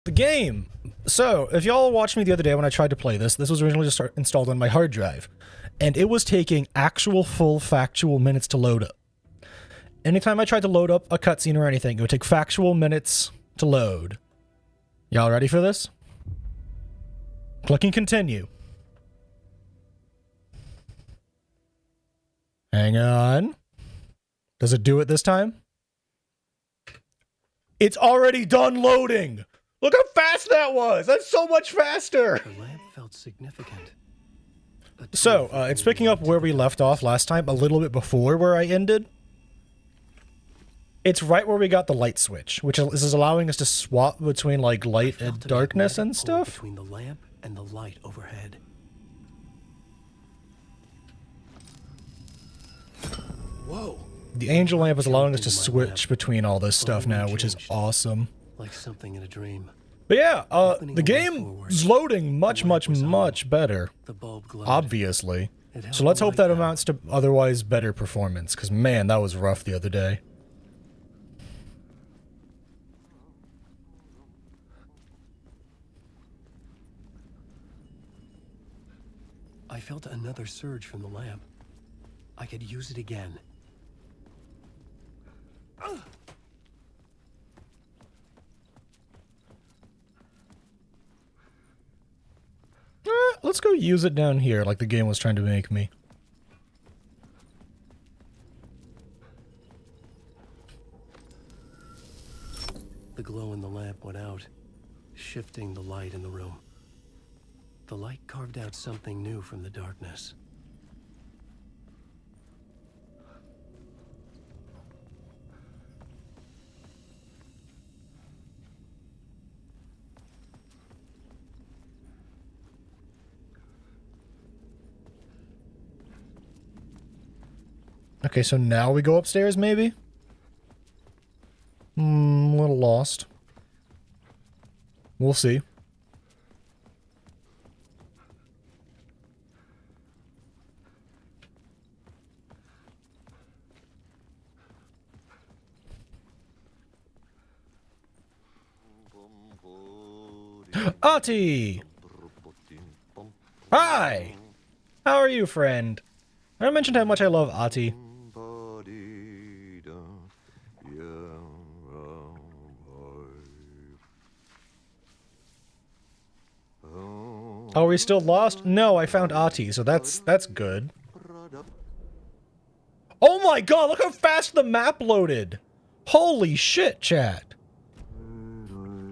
The game. So, if y'all watched me the other day when I tried to play this, this was originally just installed on my hard drive. And it was taking actual full factual minutes to load up. Anytime I tried to load up a cutscene or anything, it would take factual minutes to load. Y'all ready for this? Clicking continue. Hang on. Does it do it this time? It's already done loading! Look how fast that was! That's so much faster! The lamp felt significant. So, it's picking up where we left off last time, a little bit before where I ended. It's right where we got the light switch, which is allowing us to swap between, like, light and darkness and stuff. Between the lamp and the light overhead. Whoa! The angel lamp is allowing us to switch between all this stuff now, which is awesome. Like something in a dream. But yeah, the game is loading much better. The bulb glowed. Obviously. So let's hope that amounts to otherwise better performance, because man, that was rough the other day. I felt another surge from the lamp. I could use it again. Let's go use it down here like the game was trying to make me. The glow in the lamp went out, shifting the light in the room. The light carved out something new from the darkness. Okay, so now we go upstairs, maybe? A little lost. We'll see. Ati! Hi! How are you, friend? I mentioned how much I love Ati. Are we still lost? No, I found Ati, so that's good. Oh my god, look how fast the map loaded! Holy shit, chat!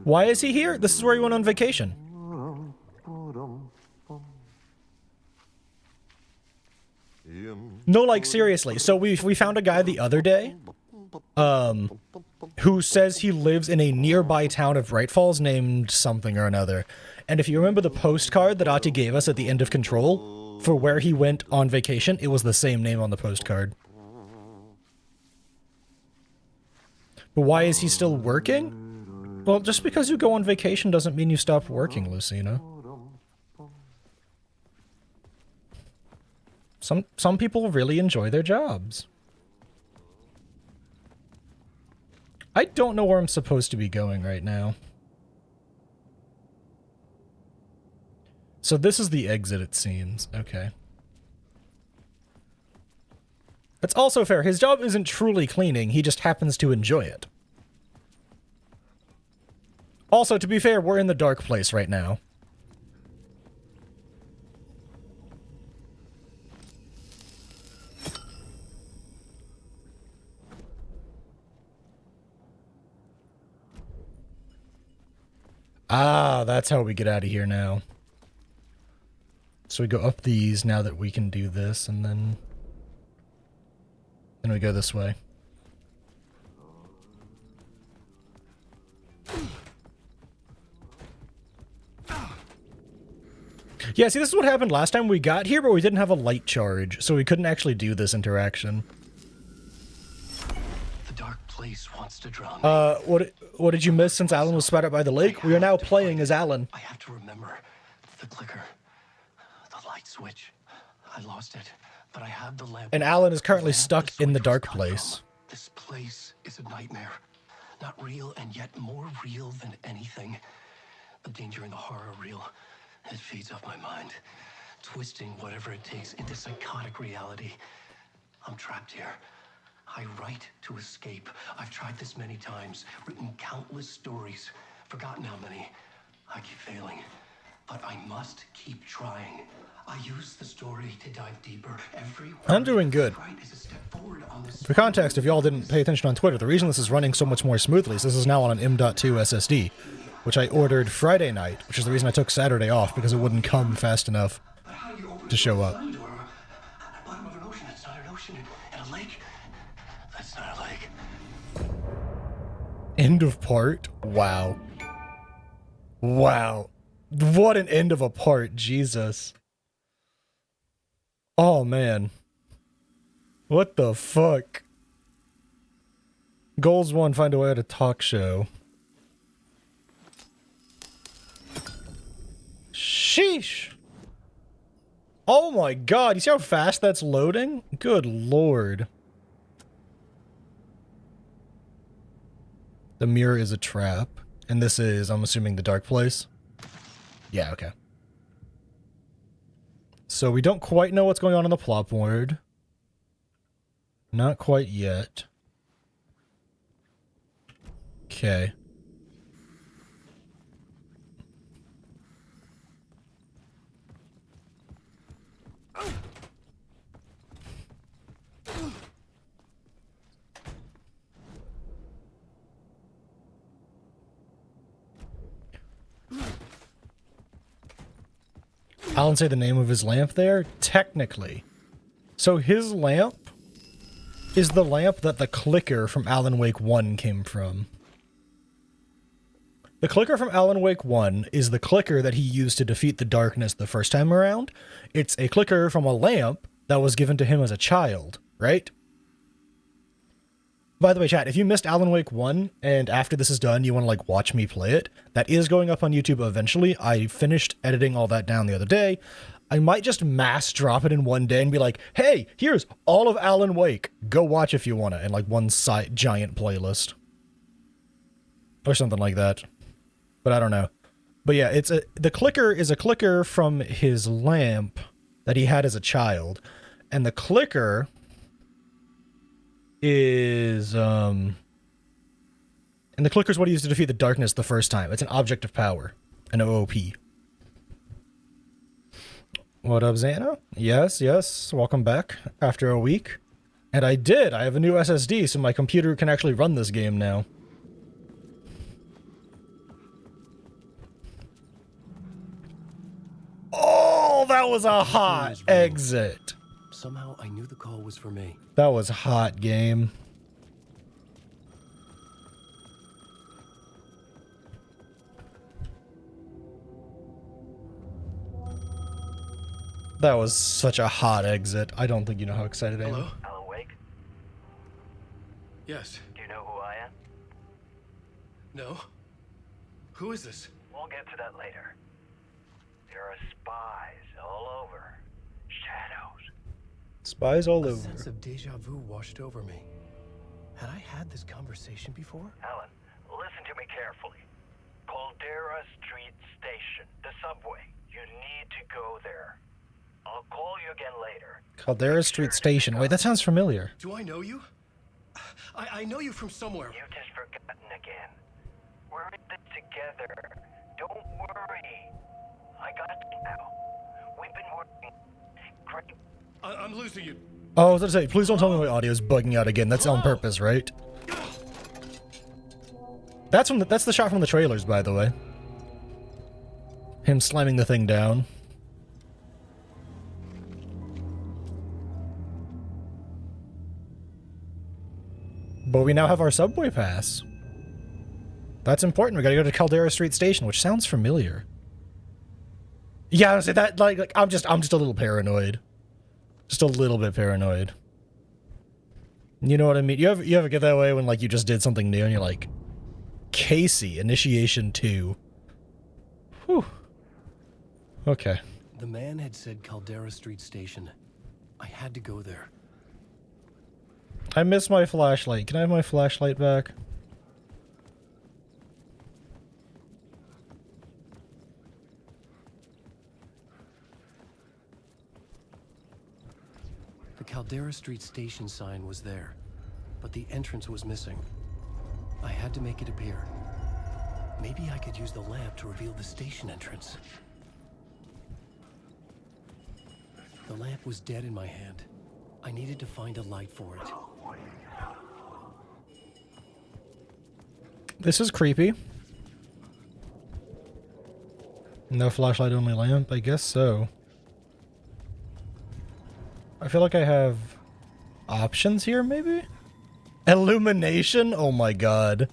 Why is he here? This is where he went on vacation. No, like, seriously. So we found a guy the other day, who says he lives in a nearby town of Bright Falls named something or another. And if you remember the postcard that Ati gave us at the end of Control, for where he went on vacation, it was the same name on the postcard. But why is he still working? Well, just because you go on vacation doesn't mean you stop working, Lucina. Some people really enjoy their jobs. I don't know where I'm supposed to be going right now. So this is the exit, it seems. Okay. That's also fair. His job isn't truly cleaning, he just happens to enjoy it. Also, to be fair, we're in the dark place right now. Ah, that's how we get out of here now. So we go up these now that we can do this, and then we go this way. Yeah, see, this is what happened last time we got here, but we didn't have a light charge, so we couldn't actually do this interaction. The dark place wants to drown me. What did you miss since Alan was spat out by the lake? We are now playing as Alan. I have to remember the clicker, the light switch. I lost it, but I have the lamp. And Alan is currently stuck in the dark place. This place is a nightmare. Not real, and yet more real than anything. The danger and the horror are real. It feeds off my mind, twisting whatever it takes into psychotic reality. I'm trapped here. I write to escape. I've tried this many times, written countless stories, forgotten how many. I keep failing, but I must keep trying. I use the story to dive deeper. I'm doing good. For context, if y'all didn't pay attention on Twitter, the reason this is running so much more smoothly is this is now on an M.2 SSD, which I ordered Friday night, which is the reason I took Saturday off, because it wouldn't come fast enough to show up. End of part? Wow. Wow. What an end of a part, Jesus. Oh, man. What the fuck? Goals 1, find a way at a talk show. Sheesh. Oh my god, you see how fast that's loading? Good lord. The mirror is a trap. And this is, I'm assuming, the dark place? Yeah, okay. So we don't quite know what's going on in the plot board. Not quite yet. Okay. Alan say the name of his lamp there? Technically. So his lamp is the lamp that the clicker from Alan Wake 1 came from. The clicker from Alan Wake 1 is the clicker that he used to defeat the darkness the first time around. It's a clicker from a lamp that was given to him as a child, right? By the way, chat, if you missed Alan Wake 1, and after this is done, you want to, like, watch me play it, that is going up on YouTube eventually. I finished editing all that down the other day. I might just mass drop it in one day and be like, hey, here's all of Alan Wake. Go watch if you want to, in, like, one giant playlist. Or something like that. But I don't know. But yeah, the clicker is a clicker from his lamp that he had as a child. And the clicker is and the clicker is what he used to defeat the darkness the first time. It's an object of power, an OOP. What up, Xana? Yes, welcome back after a week. And I have a new SSD, so my computer can actually run this game now. Oh, that was a hot exit. Somehow I knew the call was for me. That was hot, game. That was such a hot exit. I don't think you know how excited I am. Hello? Alan Wake? Yes. Do you know who I am? No? Who is this? We'll get to that later. There are spies all over. Shadows. Spies all A over. sense of deja vu washed over me. Had I had this conversation before? Alan, listen to me carefully. Caldera Street Station, the subway. You need to go there. I'll call you again later. Caldera Street Station. Wait, that sounds familiar. Do I know you? I know you from somewhere. You've just forgotten again. We're in this together. Don't worry. I got you now. We've been working great. I'm losing you. Oh, I was going to say, please don't tell me my audio is bugging out again. That's on purpose, right? That's the shot from the trailers, by the way. Him slamming the thing down. But we now have our subway pass. That's important. We gotta go to Caldera Street Station, which sounds familiar. Yeah, I would say that like I'm just a little paranoid. Just a little bit paranoid. You know what I mean? You ever get that way when like you just did something new and you're like, Casey, Initiation 2. Whew. Okay. The man had said Caldera Street Station. I had to go there. I miss my flashlight. Can I have my flashlight back? Caldera Street station sign was there, but the entrance was missing. I had to make it appear. Maybe I could use the lamp to reveal the station entrance. The lamp was dead in my hand. I needed to find a light for it. This is creepy. No flashlight, only lamp? I guess so. I feel like I have options here, maybe? Illumination? Oh my god.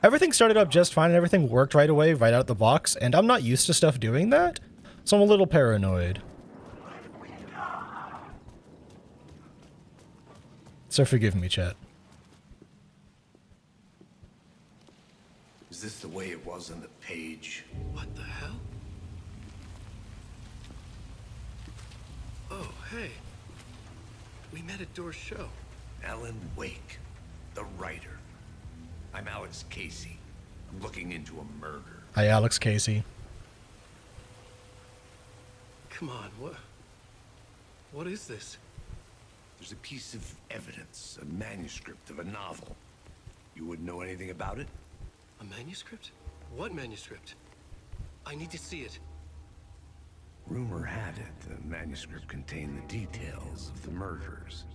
Everything started up just fine and everything worked right away, right out the box, and I'm not used to stuff doing that, so I'm a little paranoid. So forgive me, chat. Is this the way it was on the page? What the hell? Oh, hey. We met at Door's show. Alan Wake, the writer. I'm Alex Casey. I'm looking into a murder. Hi, Alex Casey. Come on, what is this? There's a piece of evidence, a manuscript of a novel. You wouldn't know anything about it? A manuscript? What manuscript? I need to see it. Rumor had it the manuscript contained the details of the murders.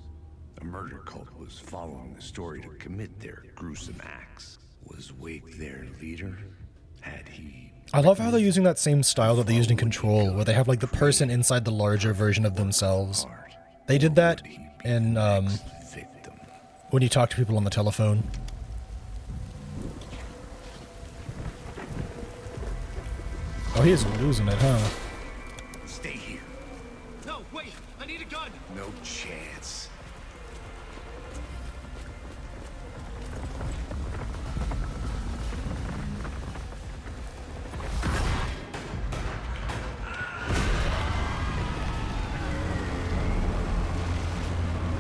A murder cult was following the story to commit their gruesome acts. Was Wake their leader? Had he... I love how they're using that same style that they used in Control, where they have like the person inside the larger version of themselves. They did that in victim? when you talk to people on the telephone. Oh, he is losing it, huh? Stay here. No, wait! I need a gun! No chance.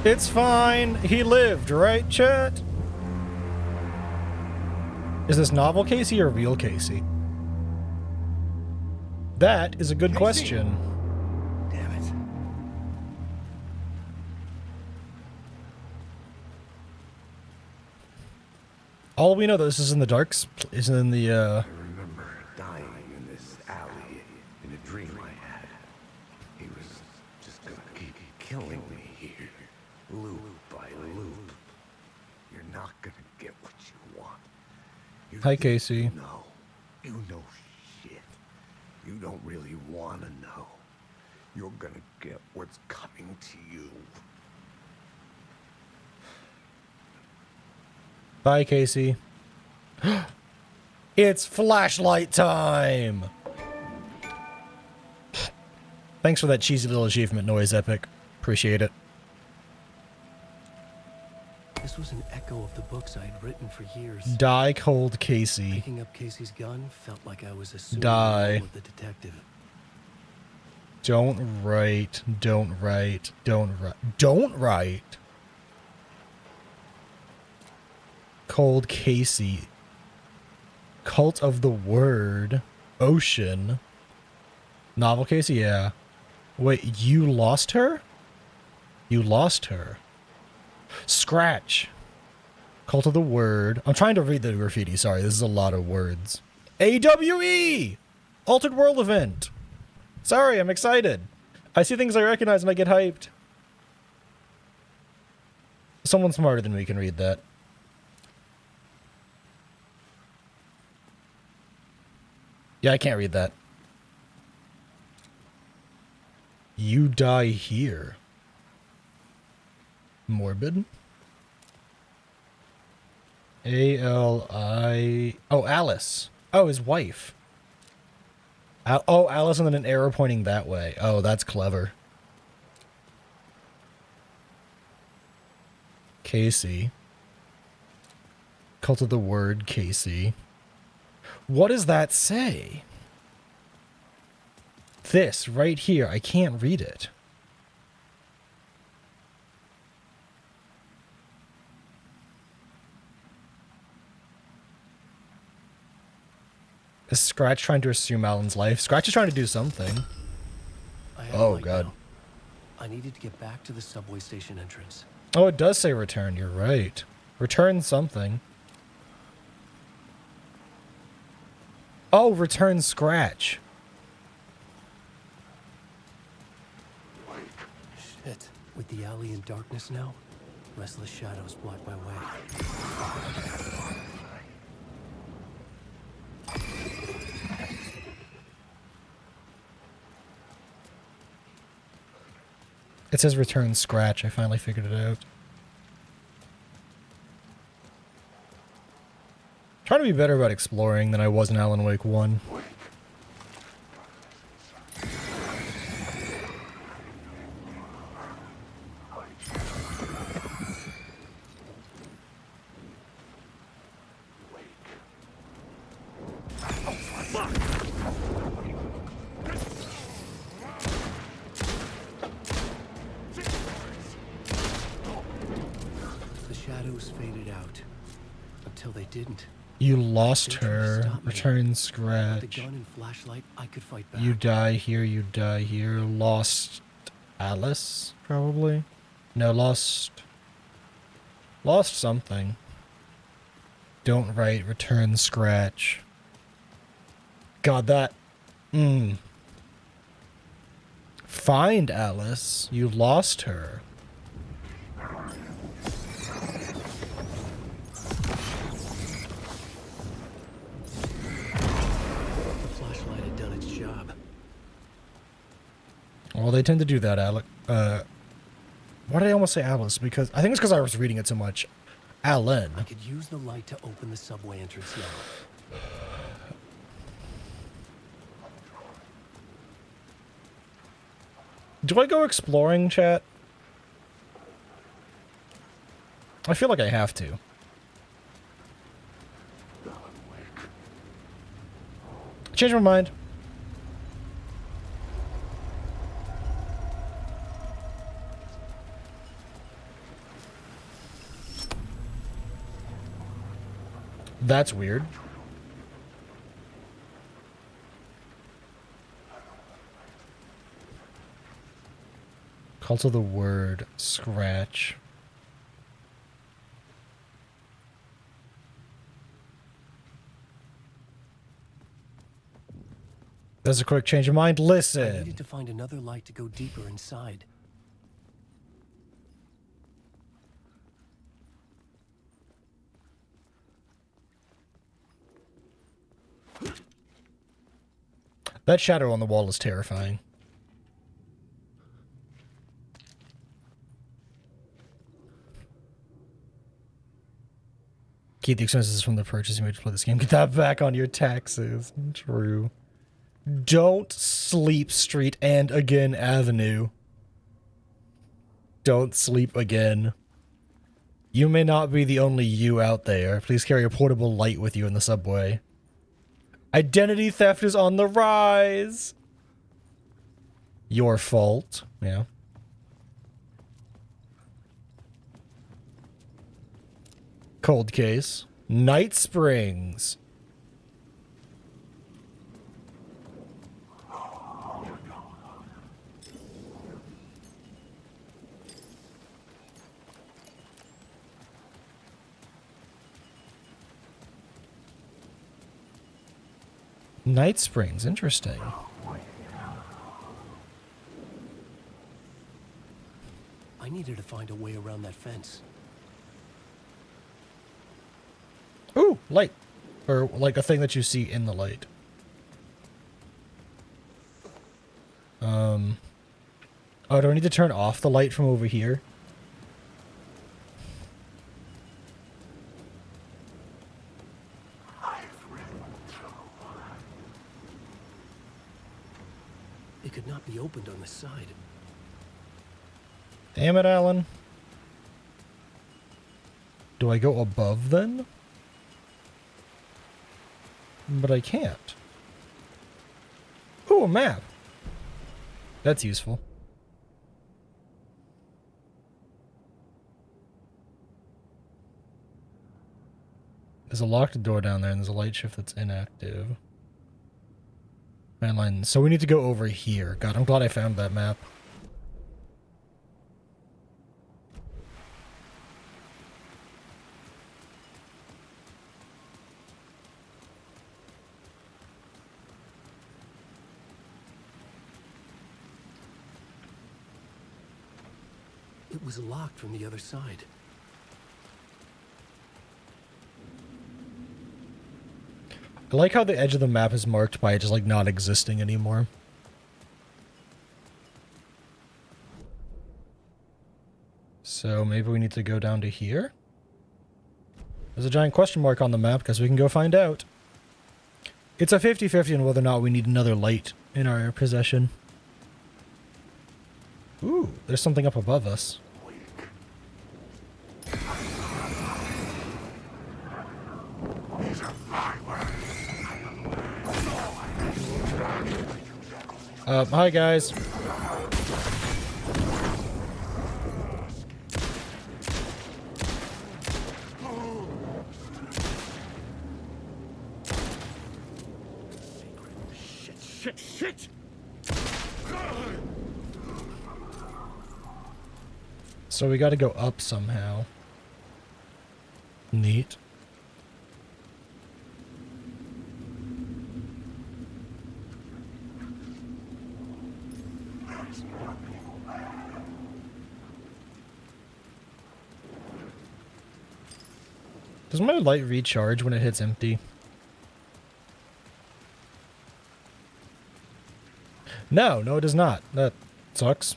It's fine. He lived, right, chat? Is this novel Casey or real Casey? That is a good question. Damn it. All we know that this is in the darks is in the I remember dying in this alley in a dream I had. He was just gonna keep killing me here, loop by loop. You're not gonna get what you want. You Hi, think Casey. You know shit. You don't really want to know. You're gonna get what's coming to you. Bye, Casey. It's flashlight time! Thanks for that cheesy little achievement noise, Epic. Appreciate it. This was an echo of the books I had written for years. Die, cold Casey. Picking up Casey's gun felt like I was assuming Die. the role of the detective. Don't write. Don't write. Don't write. Don't write! Cold Casey. Cult of the Word. Ocean. Novel Casey, yeah. Wait, you lost her? You lost her. Scratch. Cult of the Word. I'm trying to read the graffiti, sorry, this is a lot of words. AWE! Altered World Event. Sorry, I'm excited. I see things I recognize and I get hyped. Someone smarter than me can read that. Yeah, I can't read that. You die here. Morbid. A-L-I... Oh, Alice. Oh, his wife. Oh, Alice and then an arrow pointing that way. Oh, that's clever. Casey. Cult of the Word, Casey. What does that say? This, right here. I can't read it. Is Scratch trying to assume Alan's life? Scratch is trying to do something. had Oh, light God. now. I needed to get back to the subway station entrance. Oh, it does say return. You're right. Return something. Oh, return scratch. Shit. With the alley in darkness now, restless shadows block my way. It says return scratch. I finally figured it out. Trying to be better about exploring than I was in Alan Wake 1. The shadows faded out. Until they didn't. You lost They tried to her. stop me. Return With the scratch. gun and flashlight, I could fight back. You die here, you die here. Lost Alice, probably? No, lost... Lost something. Don't write, return scratch. God, that... Find Alice. You lost her. The flashlight had done its job. Well, they tend to do that, Alec. Why did I almost say Alice? Because I think it's because I was reading it so much. Alan. I could use the light to open the subway entrance now. Do I go exploring, chat? I feel like I have to. Change my mind. That's weird. Call to the word scratch. That's a quick change of mind. I Listen. needed to find another light to go deeper inside. That shadow on the wall is terrifying. Keep the expenses from the purchase you made to play this game. Get that back on your taxes. True. Don't sleep Street and again Avenue. Don't sleep again. You may not be the only you out there. Please carry a portable light with you in the subway. Identity theft is on the rise. Your fault. Yeah. Cold case. Night Springs. Night Springs, interesting. I needed to find a way around that fence. Ooh, light. Or like a thing that you see in the light. Oh, do I need to turn off the light from over here? It could not be opened on the side. Damn it, Alan. Do I go above then? But I can't. Ooh, a map. That's useful. There's a locked door down there and there's a light shift that's inactive. Command line. So we need to go over here. God, I'm glad I found that map. It was locked from the other side. I like how the edge of the map is marked by it just like not existing anymore. So maybe we need to go down to here? There's a giant question mark on the map because we can go find out. It's a 50-50 on whether or not we need another light in our possession. Ooh, there's something up above us. Hi guys. Shit! So we gotta go up somehow. Neat. Does my light recharge when it hits empty? No, it does not. That sucks.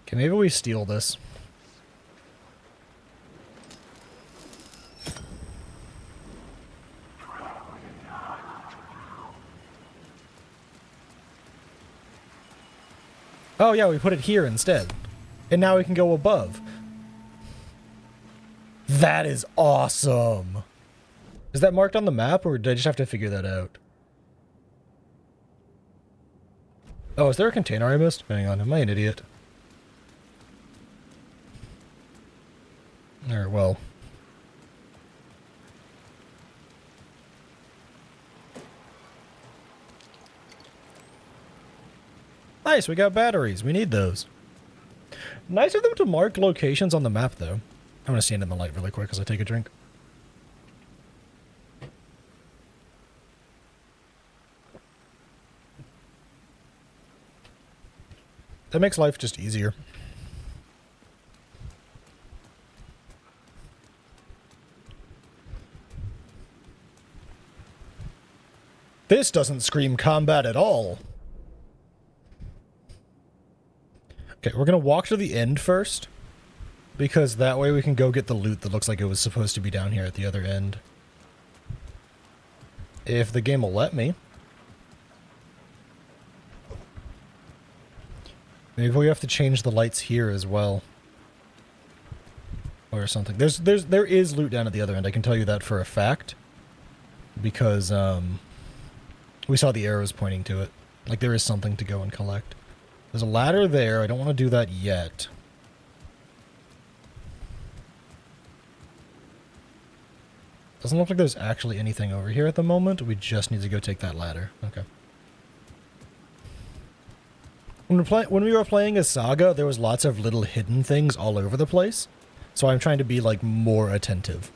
Okay, maybe we steal this. Oh yeah, we put it here instead. And now we can go above. That is awesome. Is that marked on the map, or did I just have to figure that out? Oh, is there a container I missed? Hang on, am I an idiot? Or, well... Nice, we got batteries. We need those. Nice of them to mark locations on the map, though. I'm gonna stand in the light really quick as I take a drink. That makes life just easier. This doesn't scream combat at all. Okay, we're gonna walk to the end first, because that way we can go get the loot that looks like it was supposed to be down here at the other end. If the game will let me. Maybe we have to change the lights here as well. Or something. There is loot down at the other end, I can tell you that for a fact. Because, we saw the arrows pointing to it. Like, there is something to go and collect. There's a ladder there. I don't want to do that yet. Doesn't look like there's actually anything over here at the moment. We just need to go take that ladder. Okay. When we were playing as Saga, there was lots of little hidden things all over the place. So I'm trying to be, like, more attentive.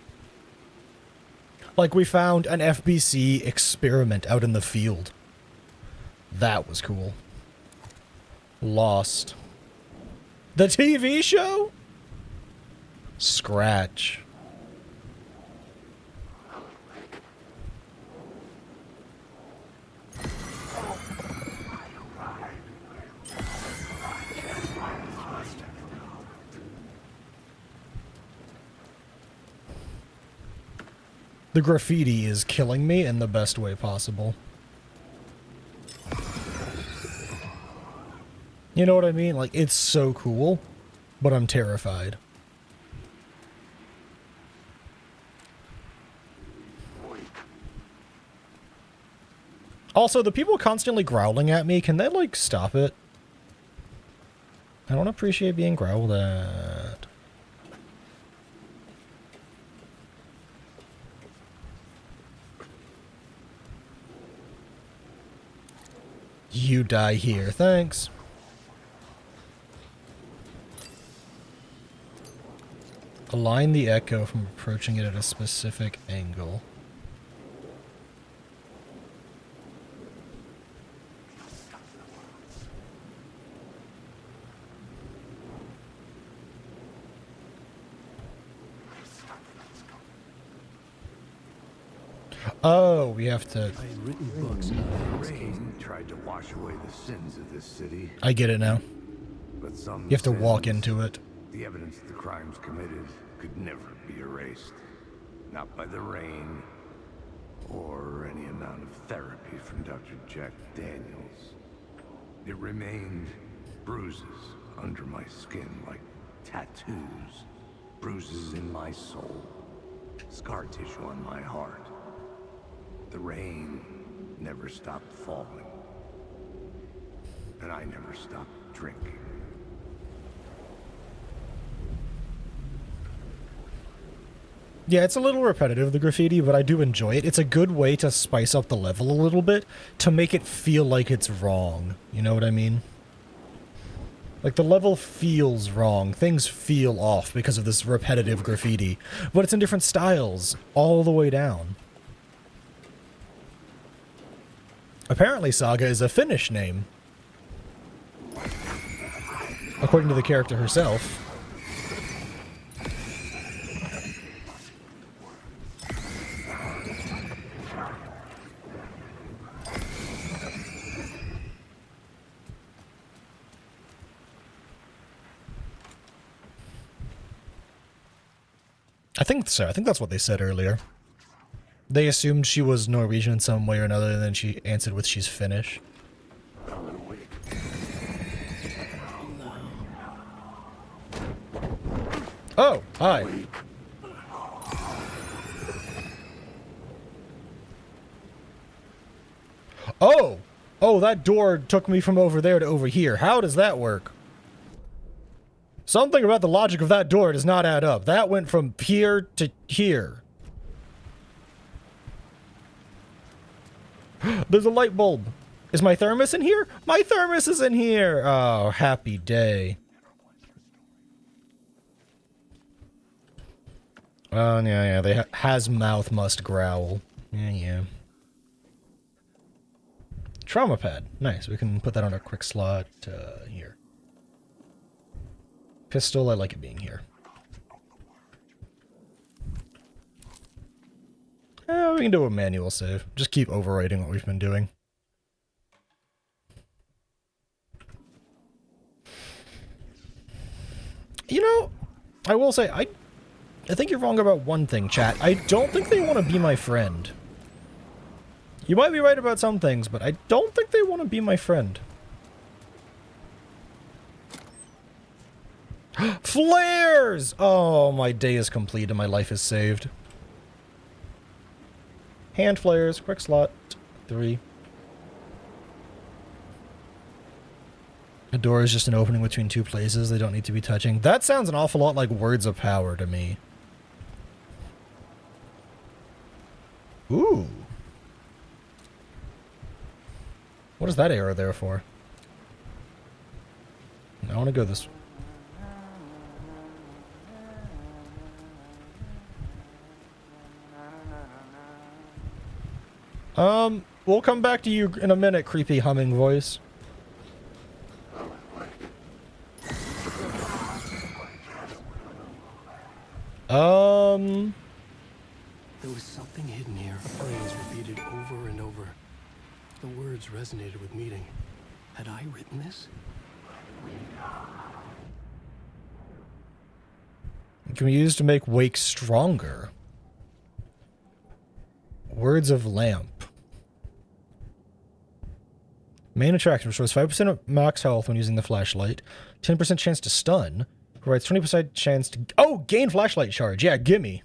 Like, we found an FBC experiment out in the field. That was cool. Lost. The TV show? Scratch. The graffiti is killing me in the best way possible. You know what I mean? Like, it's so cool, but I'm terrified. Also, the people constantly growling at me, can they, like, stop it? I don't appreciate being growled at. You die here. Thanks. Align the echo from approaching it at a specific angle. Oh, we have to... I had written books about The rain tried to wash away the sins of this city, I get it now. but some You have to walk sins, into it. the evidence of the crimes committed, could never be erased. Not by the rain, or any amount of therapy from Dr. Jack Daniels. It remained bruises under my skin, like tattoos. Bruises in my soul. Scar tissue on my heart. The rain never stopped falling. And I never stopped drinking. Yeah, it's a little repetitive, the graffiti, but I do enjoy it. It's a good way to spice up the level a little bit, to make it feel like it's wrong. You know what I mean? Like, the level feels wrong. Things feel off because of this repetitive graffiti. But it's in different styles, all the way down. Apparently, Saga is a Finnish name. According to the character herself. I think so. I think that's what they said earlier. They assumed she was Norwegian in some way or another, and then she answered with she's Finnish. Oh, hi. Oh! Oh, that door took me from over there to over here. How does that work? Something about the logic of that door does not add up. That went from here to here. There's a light bulb. Is my thermos in here? My thermos is in here! Oh, happy day. Oh, yeah, they has mouth must growl. Yeah. Trauma pad. Nice. We can put that on our quick slot here. Pistol, I like it being here. We can do a manual save. Just keep overwriting what we've been doing. You know, I will say, I think you're wrong about one thing, chat. I don't think they want to be my friend. You might be right about some things, but I don't think they want to be my friend. Flares! Oh, my day is complete and my life is saved. Hand flares, quick slot, 3. A door is just an opening between two places. They don't need to be touching. That sounds an awful lot like words of power to me. Ooh. What is that arrow there for? I want to go this way. We'll come back to you in a minute, creepy humming voice. There was something hidden here. Phrase repeated over and over. The words resonated with meaning. Had I written this? It can be used to make Wake stronger. Words of Lamp. Main attraction restores 5% of max health when using the flashlight. 10% chance to stun. Provides 20% chance to... Oh, gain flashlight charge. Yeah, gimme.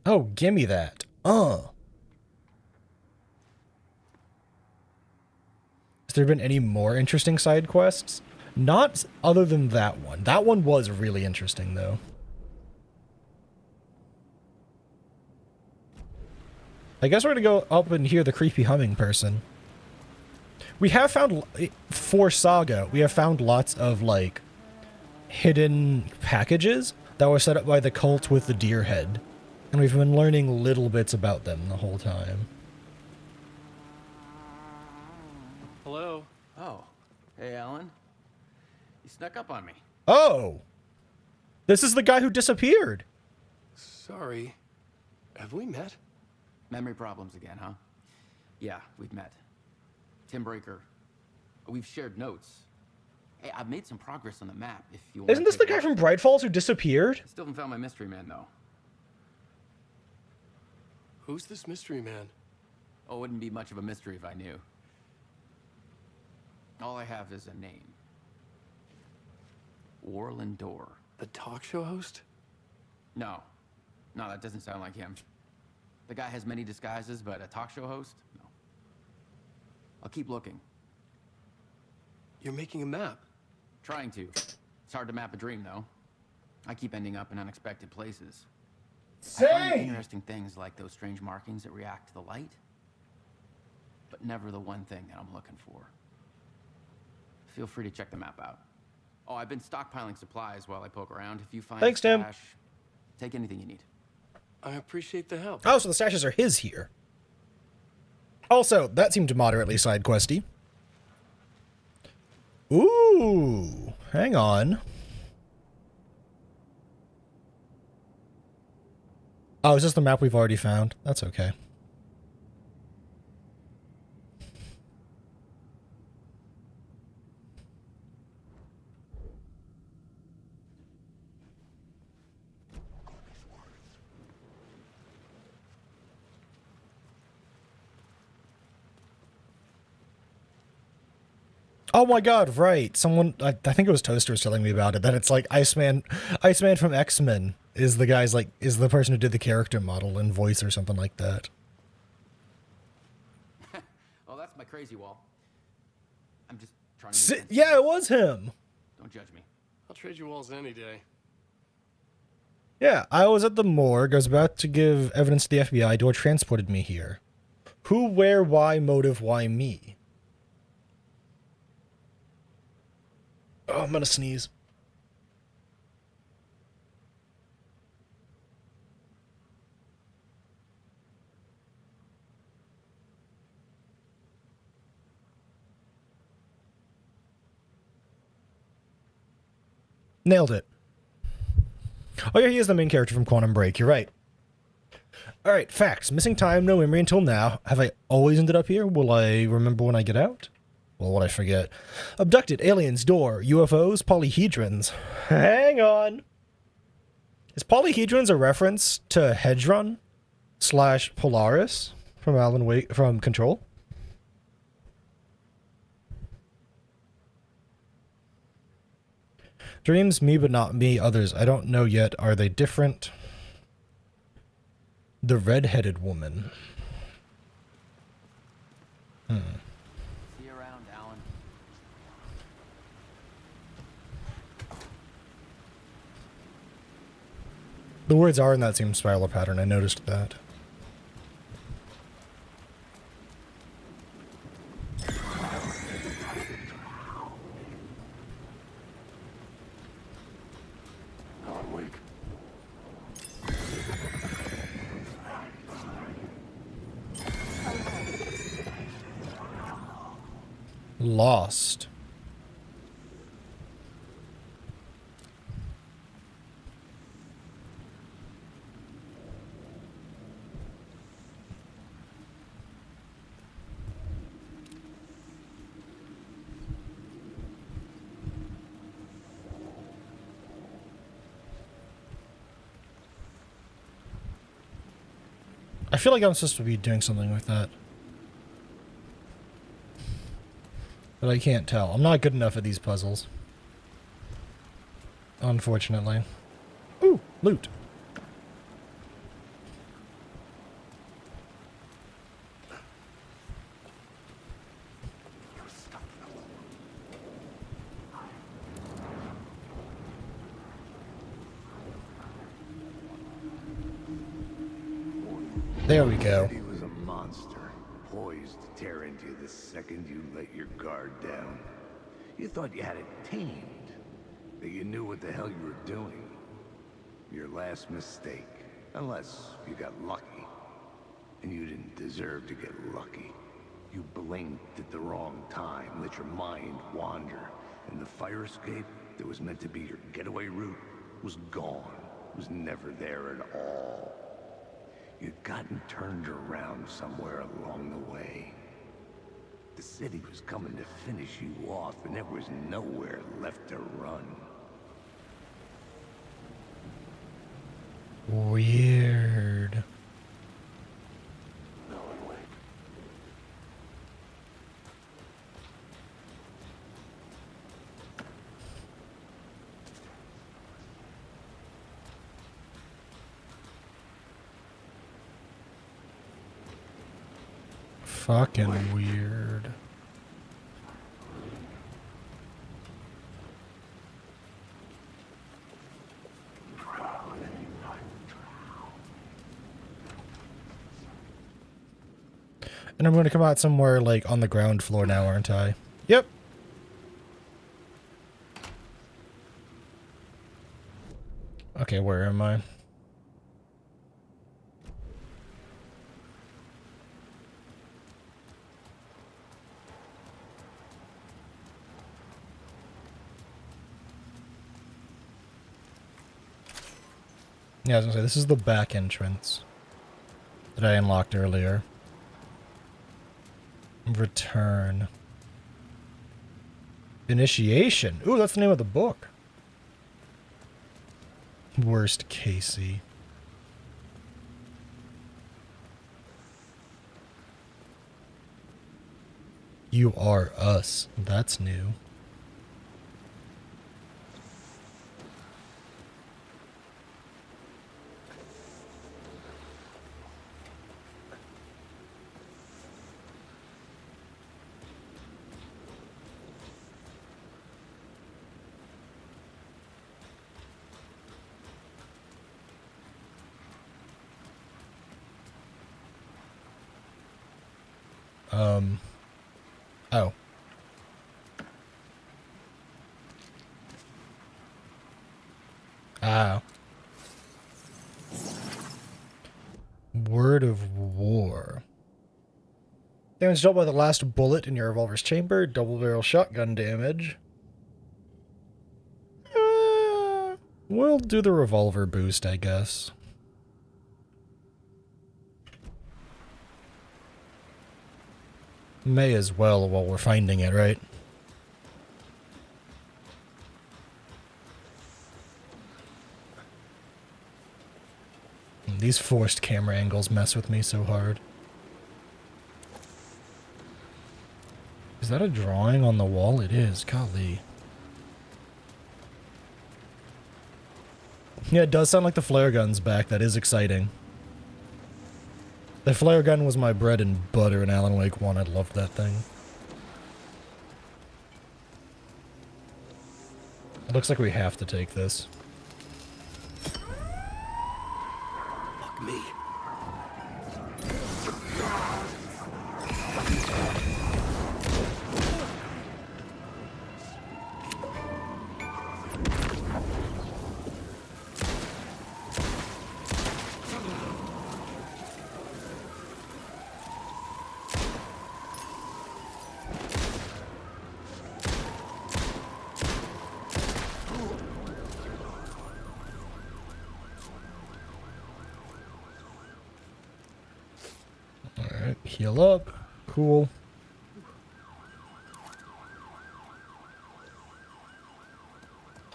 Oh, gimme that. Has there been any more interesting side quests? Not other than that one. That one was really interesting, though. I guess we're gonna go up and hear the creepy humming person. We have found, for Saga, we have found lots of, like, hidden packages that were set up by the cult with the deer head. And we've been learning little bits about them the whole time. Hello? Oh, hey, Alan. You snuck up on me. Oh! This is the guy who disappeared! Sorry. Have we met? Memory problems again, huh? Yeah, we've met. Tim Breaker. We've shared notes. Hey, I've made some progress on the map, if you want. Isn't this the guy from Bright Falls who disappeared? Still haven't found my mystery man, though. Who's this mystery man? Oh, it wouldn't be much of a mystery if I knew. All I have is a name. Warland Dorr. The talk show host? No. No, that doesn't sound like him. The guy has many disguises, but a talk show host? No. I'll keep looking. You're making a map. Trying to. It's hard to map a dream, though. I keep ending up in unexpected places. I find interesting things like those strange markings that react to the light, but never the one thing that I'm looking for. Feel free to check the map out. Oh, I've been stockpiling supplies while I poke around. If you find Thanks, a Tim. stash, take anything you need. I appreciate the help. Oh, so the stashes are his here. Also, that seemed moderately side questy. Ooh, hang on. Oh, is this the map we've already found? That's okay. Oh my god, right. Someone, I think it was Toaster was telling me about it, that it's like Iceman from X-Men is the guy's like, is the person who did the character model and voice or something like that. Oh, that's my crazy wall. I'm just trying to make sense. Yeah, it was him. Don't judge me. I'll trade you walls any day. Yeah, I was at the morgue. I was about to give evidence to the FBI. Door transported me here. Who, where, why, motive, why me? Oh, I'm gonna sneeze. Nailed it. Oh yeah, he is the main character from Quantum Break. You're right. Alright, facts. Missing time, no memory until now. Have I always ended up here? Will I remember when I get out? Well, what I forget. Abducted, aliens, door, UFOs, polyhedrons. Hang on. Is polyhedrons a reference to Hedron / Polaris from Alan Wake from Control? Dreams, me but not me, others. I don't know yet. Are they different? The red-headed woman. See you around, Alan. The words are in that same spiral pattern. I noticed that. Alan Wake. Lost. I feel like I'm supposed to be doing something with that. But I can't tell. I'm not good enough at these puzzles. Unfortunately. Ooh, loot. There we go. He was a monster, poised to tear into you the second you let your guard down. You thought you had it tamed, that you knew what the hell you were doing. Your last mistake, unless you got lucky. And you didn't deserve to get lucky. You blinked at the wrong time, let your mind wander, and the fire escape that was meant to be your getaway route was gone, was never there at all. You'd gotten turned around somewhere along the way. The city was coming to finish you off, and there was nowhere left to run. Weird. Fucking weird. And I'm going to come out somewhere like on the ground floor now, aren't I? Yep. Okay, where am I? Yeah, I was gonna say, this is the back entrance that I unlocked earlier. Return. Initiation. Ooh, that's the name of the book. Worst Casey. You are us. That's new. Oh. Ah. Word of War. Damage dealt by the last bullet in your revolver's chamber. Double barrel shotgun damage. We'll do the revolver boost, I guess. May as well while we're finding it, right? These forced camera angles mess with me so hard. Is that a drawing on the wall? It is, golly. Yeah, it does sound like the flare gun's back. That is exciting. The flare gun was my bread and butter in Alan Wake 1. I loved that thing. It looks like we have to take this. Fuck me. Alright, heal up. Cool.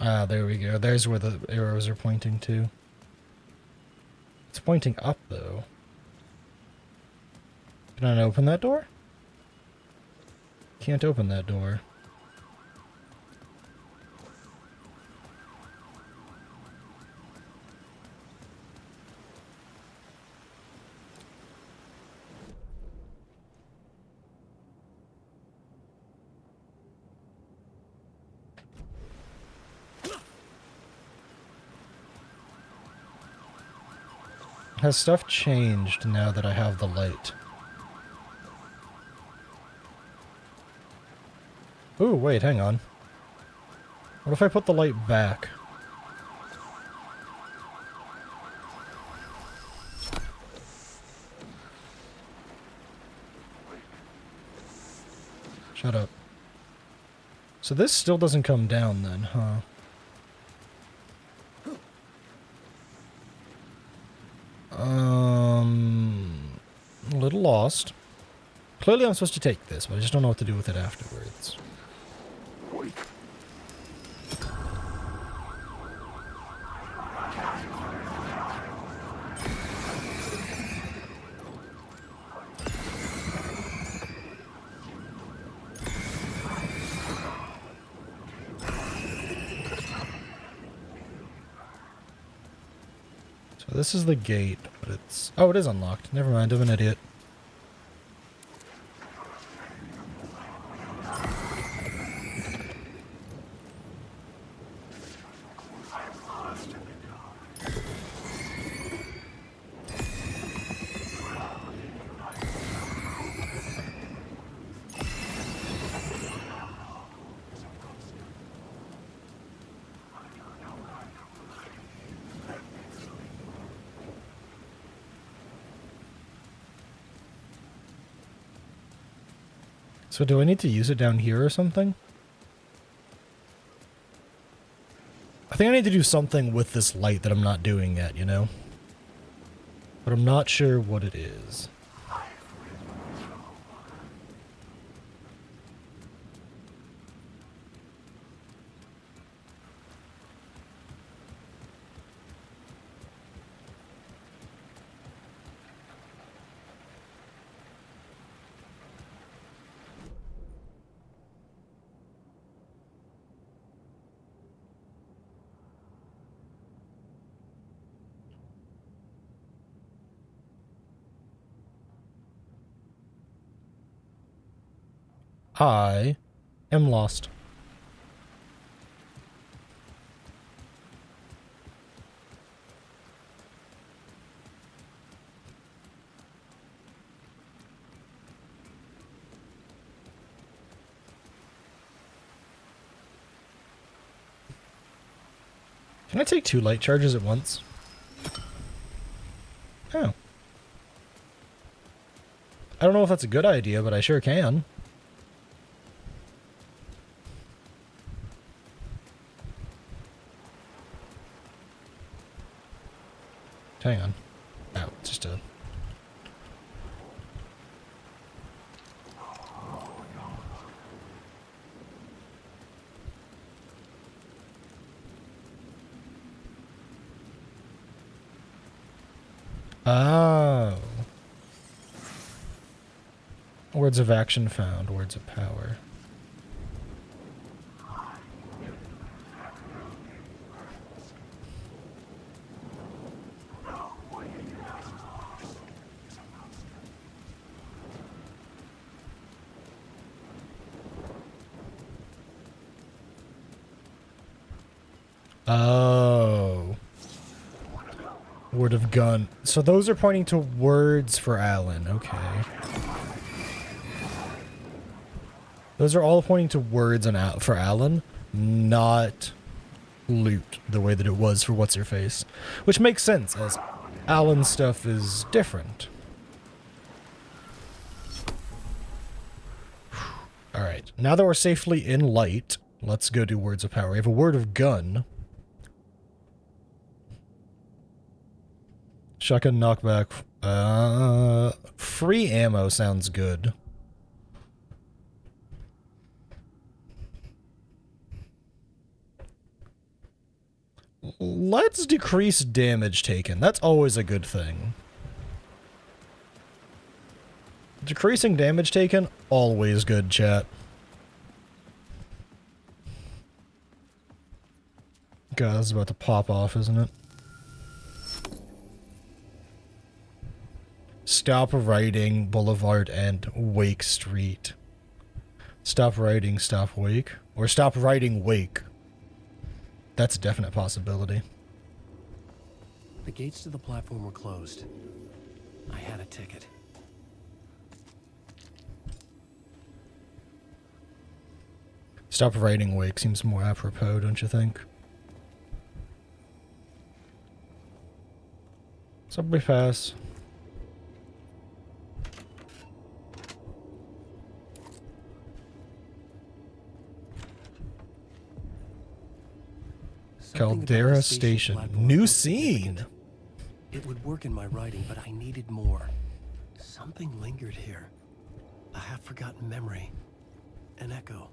Ah, there we go. There's where the arrows are pointing to. It's pointing up, though. Can I open that door? Can't open that door. Has stuff changed now that I have the light? Ooh, wait, hang on. What if I put the light back? Shut up. So this still doesn't come down then, huh? A little lost. Clearly I'm supposed to take this, but I just don't know what to do with it afterwards. So this is the gate, but it's... Oh, it is unlocked. Never mind, I'm an idiot. So do I need to use it down here or something? I think I need to do something with this light that I'm not doing yet, you know? But I'm not sure what it is. I am lost. Can I take 2 light charges at once? Oh. I don't know if that's a good idea, but I sure can. Hang on. Oh, it's just a... Oh. Words of action found. Words of power. Oh. Word of gun. So those are pointing to words for Alan. Okay. Those are all pointing to words for Alan, not loot the way that it was for What's-Her-Face. Which makes sense, as Alan's stuff is different. Alright, now that we're safely in light, let's go do words of power. We have a word of gun. Shotgun knockback. Free ammo sounds good. Let's decrease damage taken. That's always a good thing. Decreasing damage taken, always good, chat. God, this is about to pop off, isn't it? Stop writing Boulevard and Wake Street. Stop writing Stop Wake. Or stop writing Wake. That's a definite possibility. The gates to the platform were closed. I had a ticket. Stop writing Wake seems more apropos, don't you think? Subway pass. Something about Caldera the Station. platform New felt scene. significant. It would work in my writing, but I needed more. Something lingered here. A half-forgotten memory. An echo.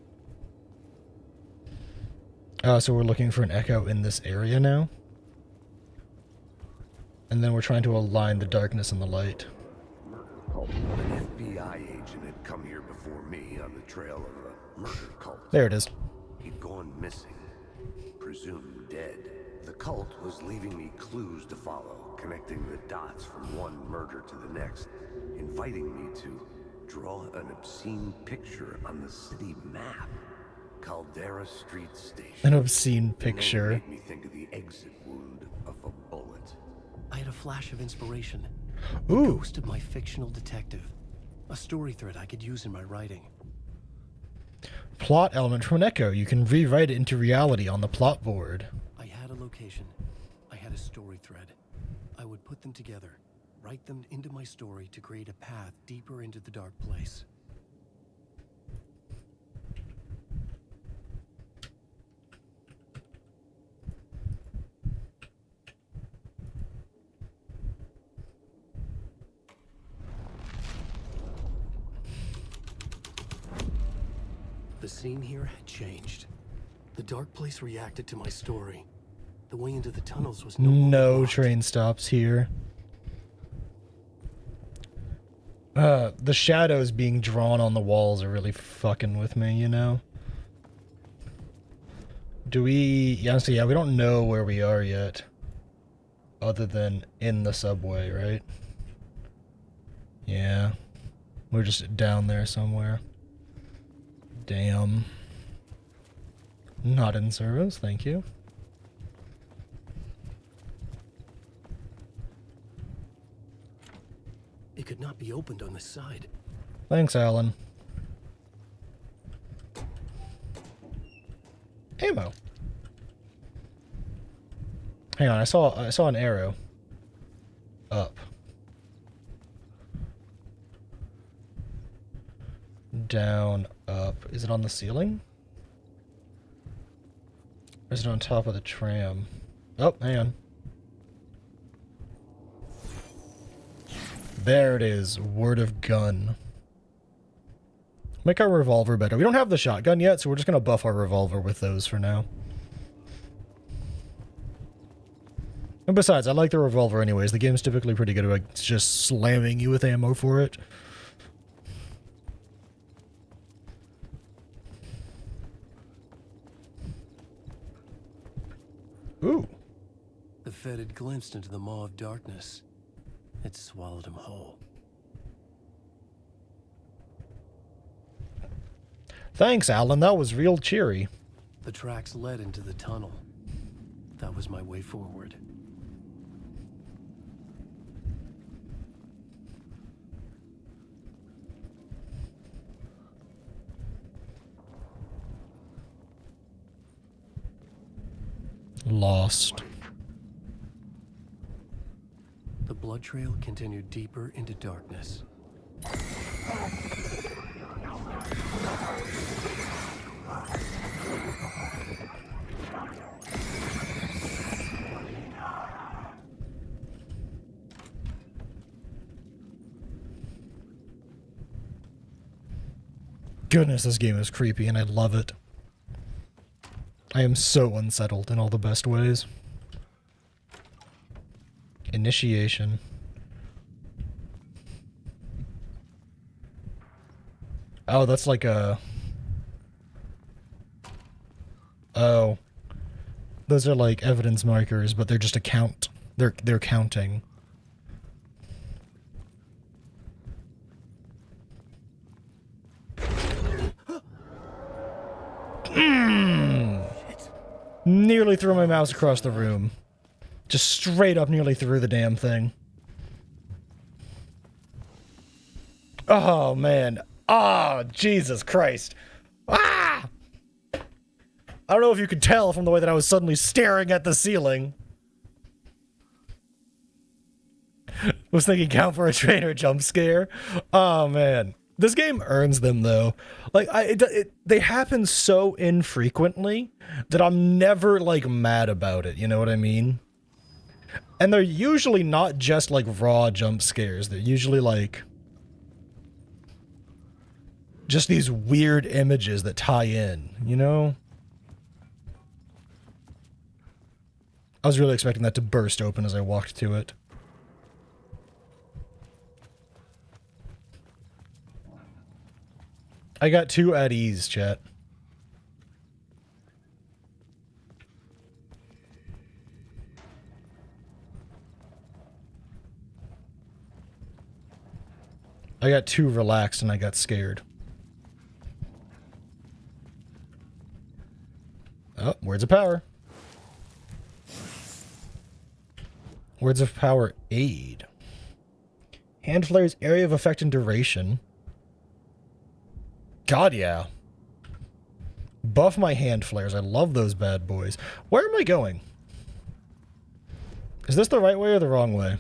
Oh, so we're looking for an echo in this area now? And then we're trying to align the darkness and the light. An FBI agent had come here before me on the trail of a murder cult. There it is. He'd gone missing, presumed dead. The cult was leaving me clues to follow, connecting the dots from one murder to the next, inviting me to draw an obscene picture on the city map. Caldera Street Station. An obscene The name picture. made me think of the exit wound of a bullet. I had a flash of inspiration. Ooh. The ghost of my fictional detective. A story thread I could use in my writing. Plot element from an echo. You can rewrite it into reality on the plot board. I had a location. I had a story thread. I would put them together, write them into my story to create a path deeper into the dark place. The scene here had changed. The dark place reacted to my story. The way into the tunnels was no longer No blocked. train stops here. The shadows being drawn on the walls are really fucking with me, you know? Do we... Honestly, yeah, we don't know where we are yet. Other than in the subway, right? Yeah. We're just down there somewhere. Damn. Not in service, thank you. It could not be opened on this side. Thanks, Alan. Ammo. Hang on, I saw an arrow. Up. Down, up. Is it on the ceiling? Or is it on top of the tram? Oh, hang on. There it is. Word of gun. Make our revolver better. We don't have the shotgun yet, so we're just going to buff our revolver with those for now. And besides, I like the revolver anyways. The game's typically pretty good about just slamming you with ammo for it. Ooh. The Fed had glimpsed into the maw of darkness. It swallowed him whole. Thanks, Alan. That was real cheery. The tracks led into the tunnel. That was my way forward. Lost. The blood trail continued deeper into darkness. Goodness, this game is creepy and I love it. I am so unsettled in all the best ways. Initiation. Oh, that's like a... Oh. Those are like evidence markers, but they're just a count. They're counting. Nearly threw my mouse across the room. Just straight up nearly through the damn thing. Oh, man. Oh, Jesus Christ. Ah! I don't know if you could tell from the way that I was suddenly staring at the ceiling. Was thinking count for a trainer jump scare. Oh, man. This game earns them, though. Like, they happen so infrequently that I'm never, like, mad about it. You know what I mean? And they're usually not just, like, raw jump scares. They're usually, like, just these weird images that tie in, you know? I was really expecting that to burst open as I walked to it. I got 2 at ease, chat. I got 2 relaxed and I got scared. Oh, words of power. Words of power aid. Hand flares area of effect and duration. God, yeah. Buff my hand flares. I love those bad boys. Where am I going? Is this the right way or the wrong way?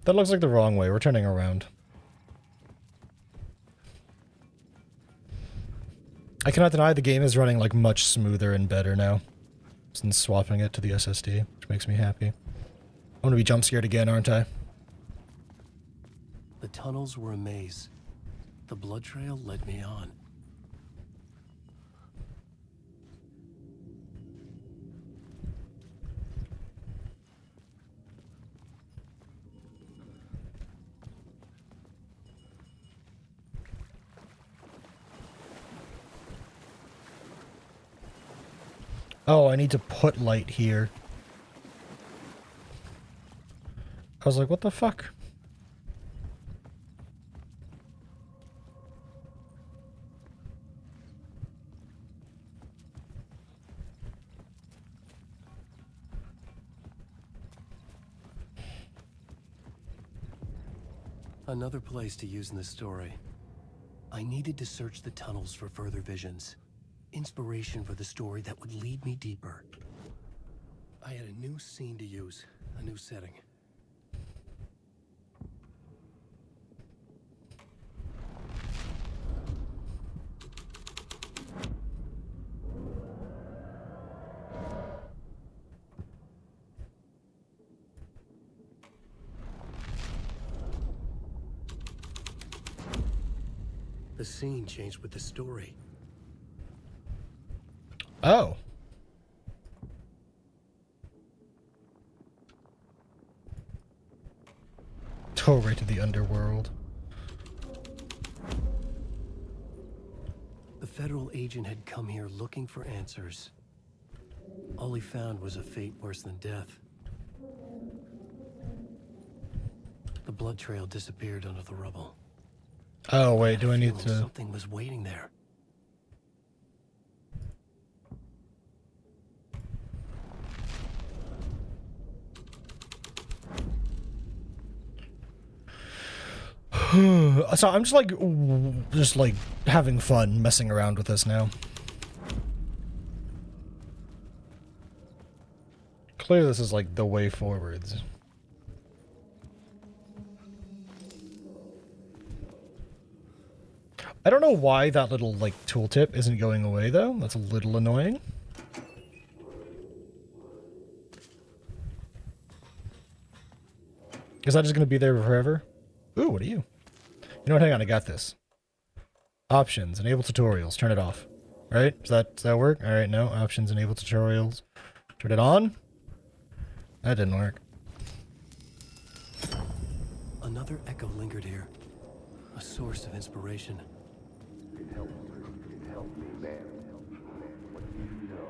That looks like the wrong way. We're turning around. I cannot deny the game is running like much smoother and better now since swapping it to the SSD, which makes me happy. I'm gonna be jump scared again, aren't I? The tunnels were a maze. The blood trail led me on. Oh, I need to put light here. I was like, what the fuck? Another place to use in this story. I needed to search the tunnels for further visions. Inspiration for the story that would lead me deeper. I had a new scene to use, a new setting. The scene changed with the story. Oh. Oh, right to the underworld. The federal agent had come here looking for answers. All he found was a fate worse than death. The blood trail disappeared under the rubble. Oh, wait, do I need to... Something was waiting there. So I'm just like having fun messing around with this now. Clearly this is like the way forwards. I don't know why that little like tooltip isn't going away though. That's a little annoying. Is that just gonna be there forever? Ooh, what are you? You know what? Hang on, I got this. Options, enable tutorials, turn it off. Right? Does that work? All right, no. Options, enable tutorials. Turn it on. That didn't work. Another echo lingered here. A source of inspiration. Help me, man. What do you know?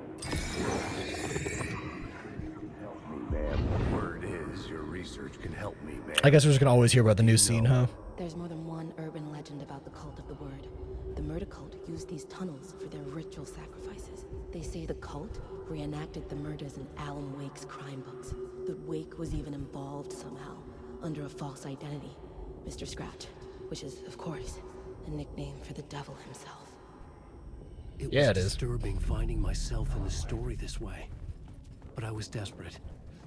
Help me, man. The word is your research can help me, man. I guess we're just gonna always hear about the new scene, huh? There's more than one urban legend about the Cult of the Word. The murder cult used these tunnels for their ritual sacrifices. They say the cult reenacted the murders in Alan Wake's crime books. That Wake was even involved somehow, under a false identity. Mr. Scratch, which is, of course, a nickname for the devil himself. It Yeah, was it is. disturbing finding myself in the story this way. But I was desperate,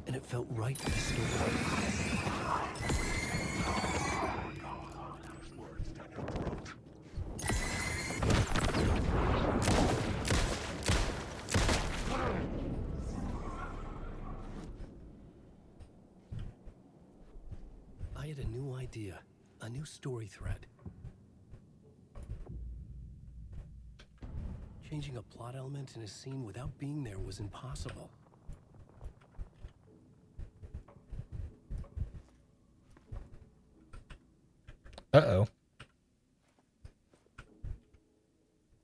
and it felt right for the story. I had a new idea, a new story thread. Changing a plot element in a scene without being there was impossible. Uh-oh.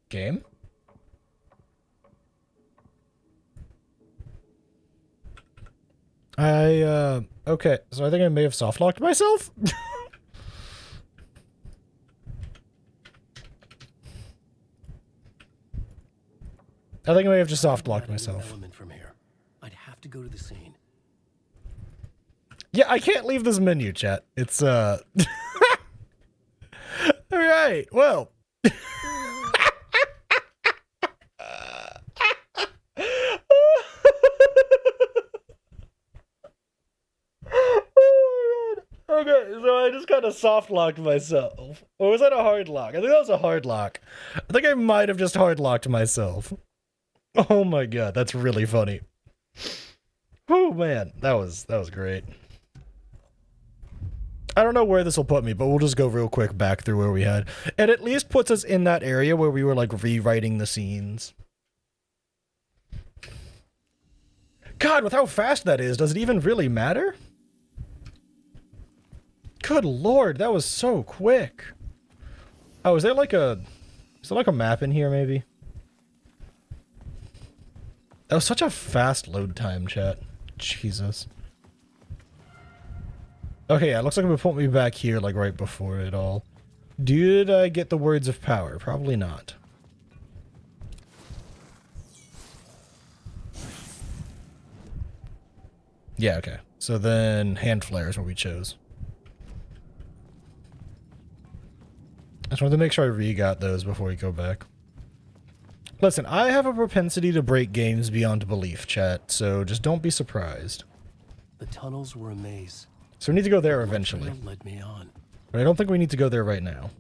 Game? Okay, so I think I may have soft-locked myself? I think I may have just soft-locked myself. Element from here. I'd have to go to the scene. Yeah, I can't leave this menu, chat. It's, Alright, well. Okay, so I just kind of soft locked myself. Or was that a hard lock? I think that was a hard lock. I think I might have just hard locked myself. Oh my god, that's really funny. Oh man, that was great. I don't know where this will put me, but we'll just go real quick back through where we had. It at least puts us in that area where we were like rewriting the scenes. God, with how fast that is, does it even really matter? Good lord, that was so quick. Oh, is there like a map in here maybe? That was such a fast load time, chat. Jesus. Okay, yeah, it looks like it would put me back here like right before it all. Did I get the words of power? Probably not. Yeah, okay. So then hand flare is what we chose. I just wanted to make sure I re-got those before we go back. Listen, I have a propensity to break games beyond belief, chat, so just don't be surprised. The tunnels were a maze. So we need to go there eventually. The trail led me on. But I don't think we need to go there right now.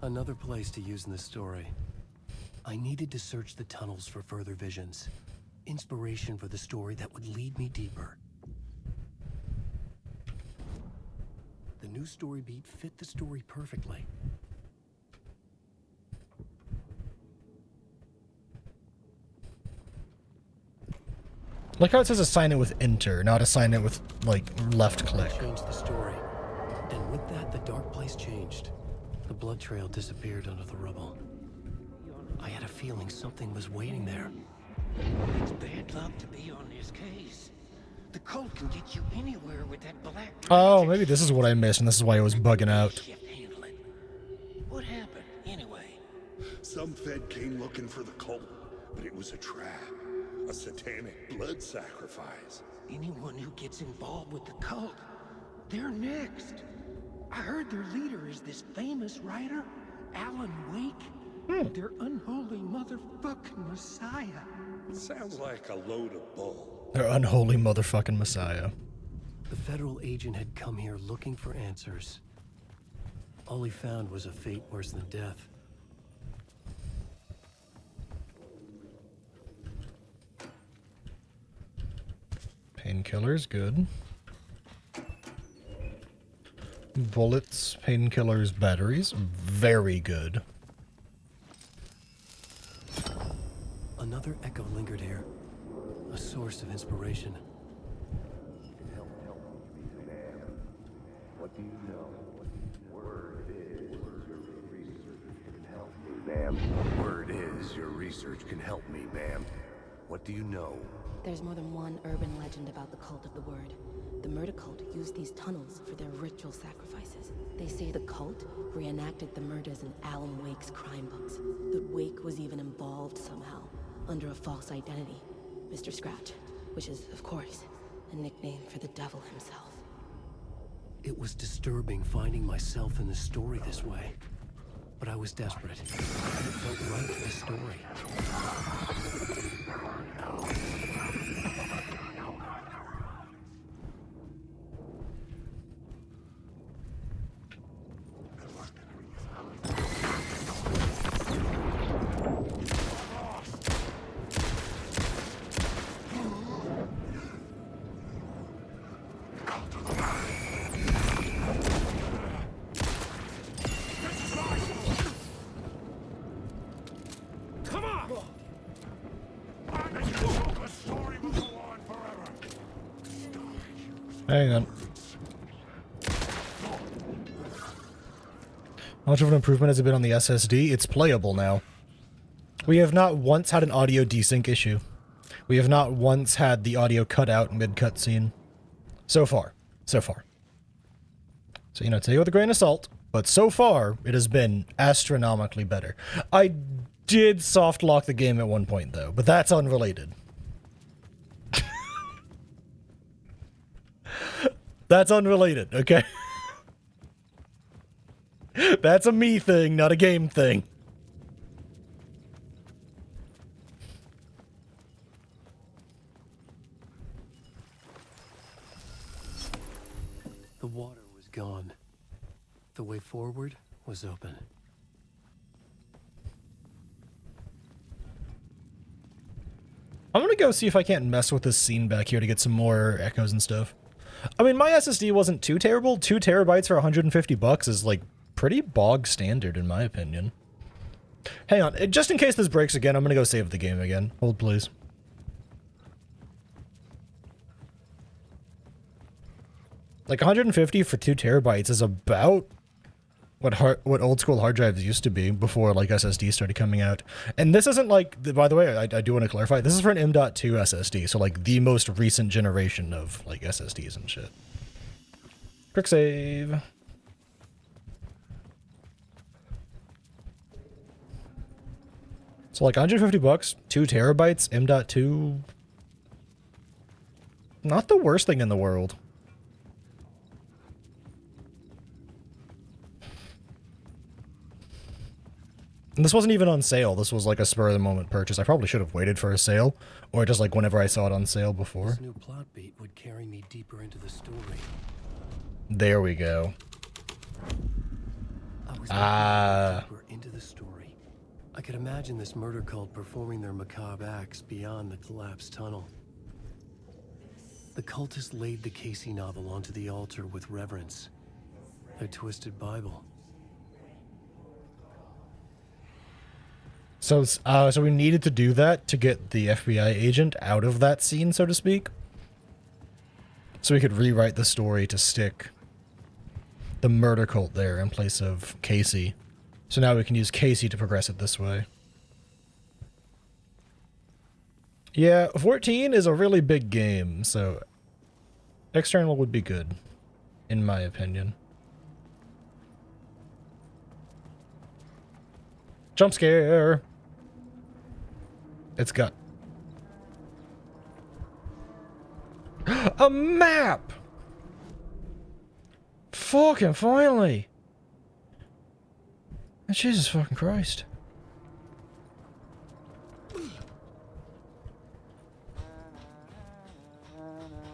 Another place to use in the story. I needed to search the tunnels for further visions. Inspiration for the story that would lead me deeper. The new story beat fit the story perfectly. Like how it says assign it with enter, not assign it with, like, left click. Changed the story. And with that, the dark place changed. The blood trail disappeared under the rubble. I had a feeling something was waiting there. It's bad luck to be on this case. The cult can get you anywhere with that black. Oh, maybe this is what I missed, and this is why it was bugging out. What happened, anyway? Some Fed came looking for the cult, but it was a trap. A satanic blood sacrifice. Anyone who gets involved with the cult, they're next. I heard their leader is this famous writer, Alan Wake. Their unholy motherfucking messiah. Sounds like a load of bull. Their unholy motherfucking messiah. The federal agent had come here looking for answers. All he found was a fate worse than death. Painkillers, good. Bullets, painkillers, batteries, very good. Another echo lingered here. A source of inspiration. What do you know? Word is your research can help me, ma'am. Word is your research can help me, ma'am. What do you know? There's more than one urban legend about the cult of the word. The murder cult used these tunnels for their ritual sacrifices. They say the cult reenacted the murders in Alan Wake's crime books. That Wake was even involved somehow, under a false identity. Mr. Scratch, which is, of course, a nickname for the devil himself. It was disturbing finding myself in the story this way. But I was desperate. And it felt right to the story. Hang on. How much of an improvement has it been on the SSD? It's playable now. We have not once had an audio desync issue. We have not once had the audio cut out mid-cutscene. So far. So far. So, you know, take it with a grain of salt, but so far, it has been astronomically better. I did soft lock the game at one point, though, but that's unrelated. That's unrelated, okay? That's a me thing, not a game thing. The water was gone. The way forward was open. I'm gonna go see if I can't mess with this scene back here to get some more echoes and stuff. I mean, my SSD wasn't too terrible. 2 terabytes for 150 bucks is, like, pretty bog standard, in my opinion. Hang on. Just in case this breaks again, I'm gonna go save the game again. Hold, please. Like, 150 for 2 terabytes is about what old school hard drives used to be before, like, SSD started coming out. And this isn't, like, by the way, I do want to clarify, this is for an M.2 SSD, so, like, the most recent generation of, like, SSDs and shit. Quick save. So, like, 150 bucks, 2 terabytes, M.2. Not the worst thing in the world. And this wasn't even on sale. This was like a spur-of-the-moment purchase. I probably should have waited for a sale, or just like whenever I saw it on sale before. This new plot beat would carry me deeper into the story. There we go. I was deeper into the story. I could imagine this murder cult performing their macabre acts beyond the collapsed tunnel. The cultists laid the Casey novel onto the altar with reverence. Their twisted Bible. So we needed to do that to get the FBI agent out of that scene, so to speak. So we could rewrite the story to stick the murder cult there in place of Casey. So now we can use Casey to progress it this way. Yeah, 14 is a really big game, so external would be good, in my opinion. Jump scare! It's got a map! Fucking finally! Jesus fucking Christ.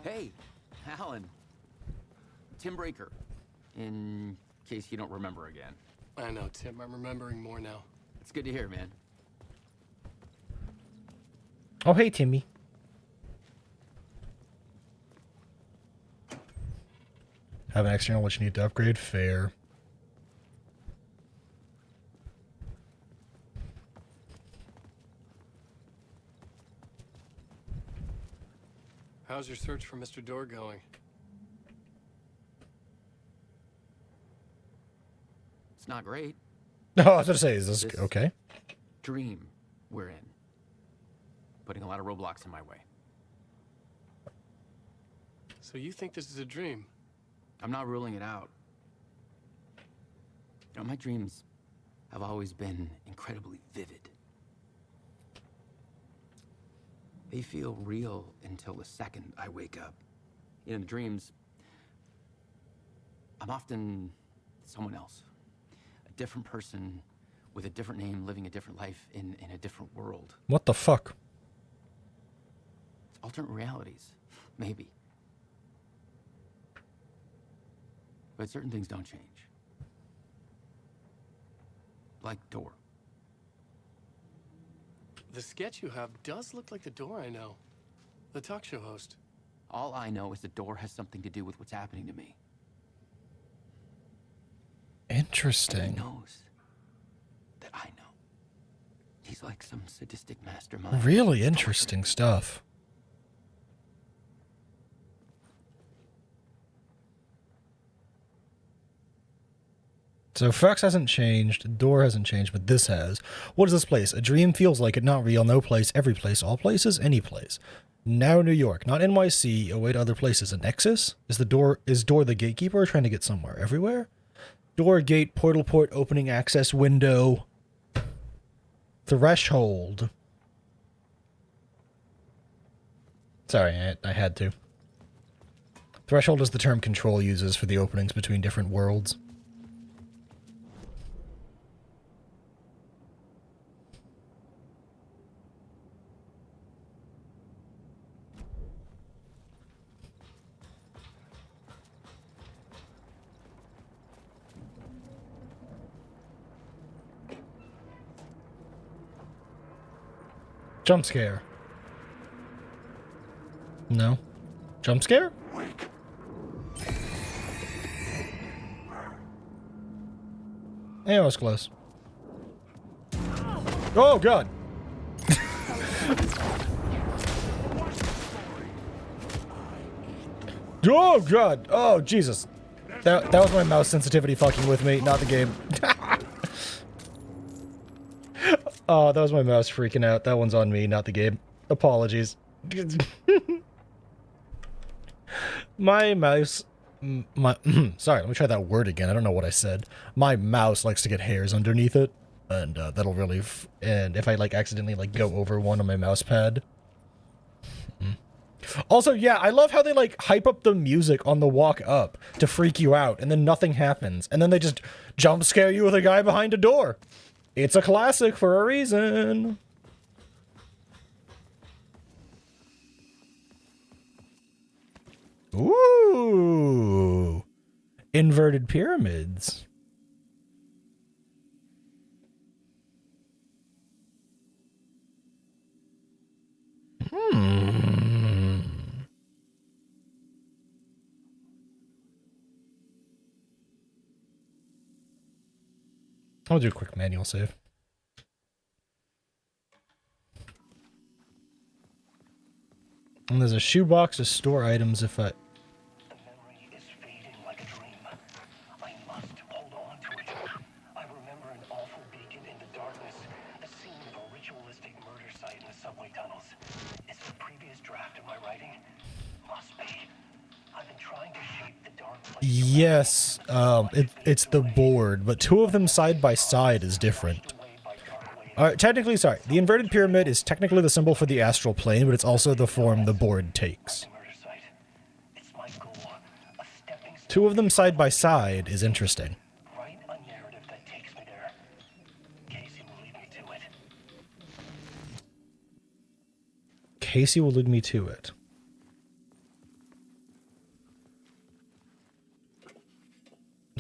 Hey, Alan. Tim Breaker. In case you don't remember again. I know, Tim. I'm remembering more now. It's good to hear, man. Oh, hey, Timmy. Have an external which you need to upgrade? Fair. How's your search for Mr. Door going? It's not great. Oh, I was going to say, is this okay? Dream we're in. putting a lot of roadblocks in my way. So you think this is a dream? I'm not ruling it out. You know, my dreams have always been incredibly vivid. They feel real until the second I wake up. In the dreams, I'm often someone else. A different person with a different name, living a different life in a different world. What the fuck? It's alternate realities, maybe. But certain things don't change. Like Door. The sketch you have does look like the Door I know. The talk show host. All I know is the Door has something to do with what's happening to me. Interesting. He knows that I know. He's like some sadistic mastermind. Really interesting stuff. So Fox hasn't changed, Door hasn't changed, but this has. What is this place? A dream feels like it, not real, no place, every place, all places, any place. Now New York, not NYC, await other places. A nexus? Is Door the gatekeeper, trying to get somewhere? Everywhere? Door, gate, portal, port, opening, access, window. Threshold. Sorry, I had to. Threshold is the term Control uses for the openings between different worlds. Jump scare. No. Jump scare? Yeah, it was close. Oh, God. Oh, God. Oh, Jesus. That was my mouse sensitivity fucking with me, not the game. Oh, that was my mouse freaking out. That one's on me, not the game. Apologies. My mouse... sorry, let me try that word again. I don't know what I said. My mouse likes to get hairs underneath it. And that'll really... and if I, like, accidentally, like, go over one on my mouse pad. Also, yeah, I love how they, like, hype up the music on the walk up to freak you out. And then nothing happens. And then they just jump scare you with a guy behind a door. It's a classic for a reason. Ooh. Inverted pyramids. I'll do a quick manual save. And there's a shoebox to store items if I... The memory is fading like a dream. I must hold on to it. I remember an awful beacon in the darkness, the scene of a ritualistic murder site in the subway tunnels. Is it a previous draft of my writing? Must be. I've been trying to shape the dark place. Yes, it's the board, but two of them side by side is different. Technically, sorry, the inverted pyramid is technically the symbol for the astral plane, but it's also the form the board takes. Two of them side by side is interesting. Write a narrative that takes me there. Casey will lead me to it. Casey will lead me to it.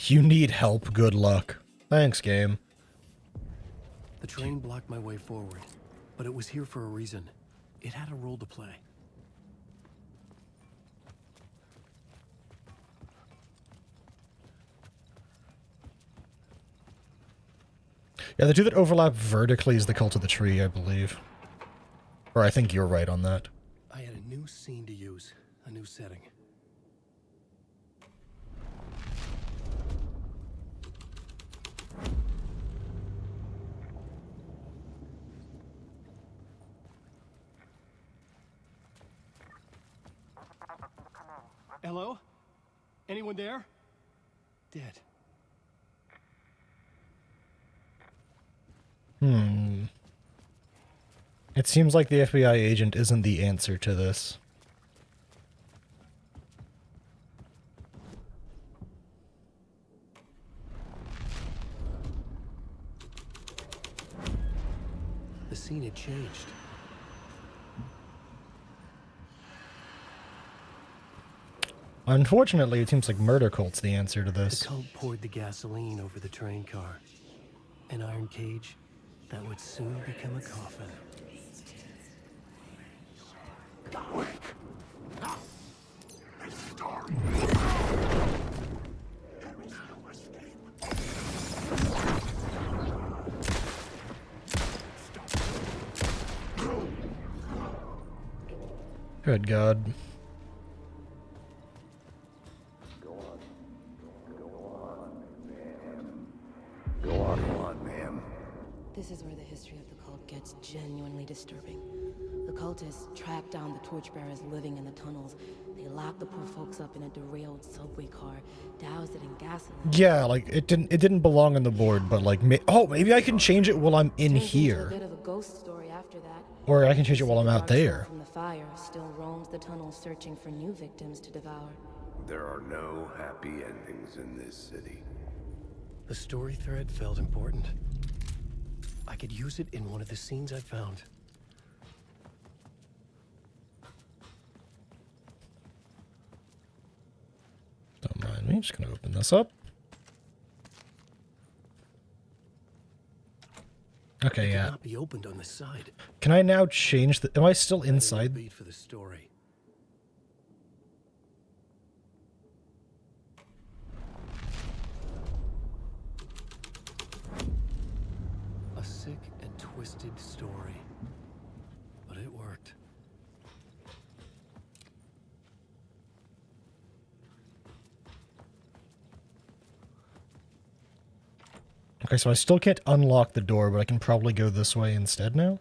You need help, good luck. Thanks, game. The train blocked my way forward, but it was here for a reason. It had a role to play. Yeah, the two that overlap vertically is the Cult of the Tree, I believe. Or I think you're right on that. I had a new scene to use, a new setting. Hello? Anyone there? Dead. It seems like the FBI agent isn't the answer to this. The scene had changed. Unfortunately, it seems like murder cult's the answer to The this. cult poured the gasoline over the train car. An iron cage that would soon become a coffin. Good God. Go on, ma'am. This is where the history of the cult gets genuinely disturbing. The cultists tracked down the torchbearers living in the tunnels. They locked the poor folks up in a derailed subway car, doused it in gasoline. Yeah, like it didn't belong on the board, but like maybe I can change it while I'm in Turned into a here, bit of a ghost story after that. or I can change it while I'm out The dark soul there. from the fire still roams the tunnels searching for new victims to devour. There are no happy endings in this city. The story thread felt important. I could use it in one of the scenes I found. Don't mind me, just gonna open this up. Okay, yeah. Not be opened on the side. Can I now change the... Am I still inside? Beat for the story. A sick and twisted story. But it worked. Okay, so I still can't unlock the door, but I can probably go this way instead now?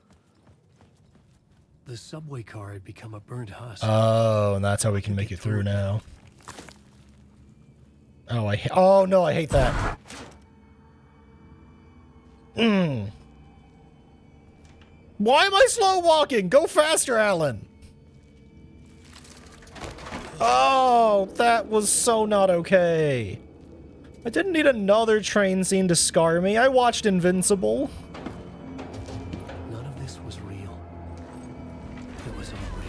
The subway car had become a burnt husk. Oh, and that's how we can make it through now. Oh, oh no, I hate that. Why am I slow walking? Go faster, Alan. Oh, that was so not okay. I didn't need another train scene to scar me. I watched Invincible. None of this was real. It was all real.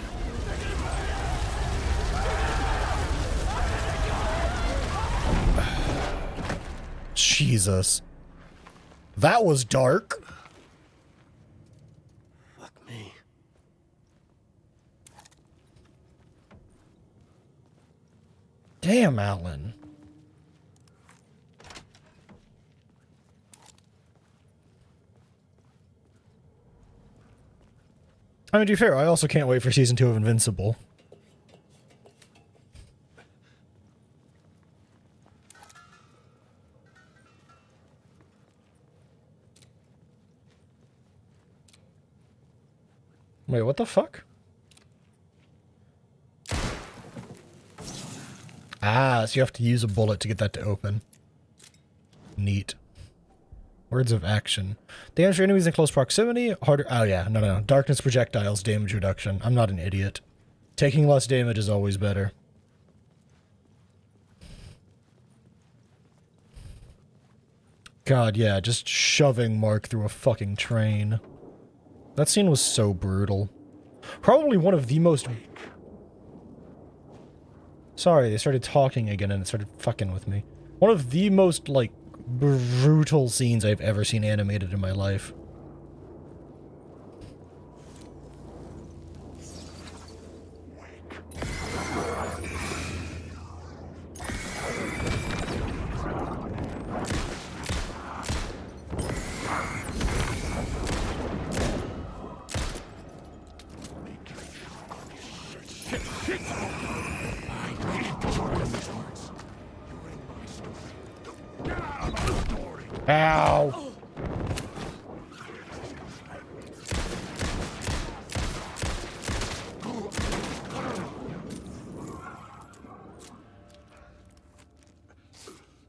Jesus. That was dark. Fuck me. Damn, Alan. I mean, to be fair, I also can't wait for Season 2 of Invincible. Wait, what the fuck? Ah, so you have to use a bullet to get that to open. Neat. Words of action. Damage for enemies in close proximity. Harder. Oh, yeah. No. Darkness projectiles. Damage reduction. I'm not an idiot. Taking less damage is always better. God, yeah. Just shoving Mark through a fucking train. That scene was so brutal. Probably one of the most... Sorry, they started talking again and it started fucking with me. One of the most, like, brutal scenes I've ever seen animated in my life. Ow!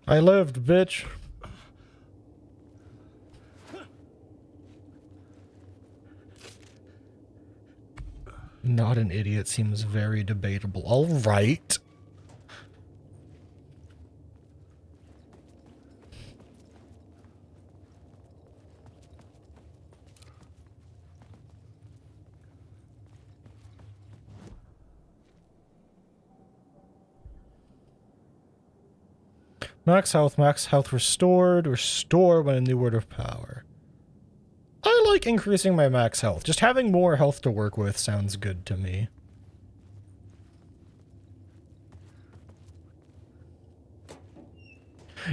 I lived, bitch. Not an idiot seems very debatable. All right. Max health restored. Restore when a new word of power. I like increasing my max health. Just having more health to work with sounds good to me.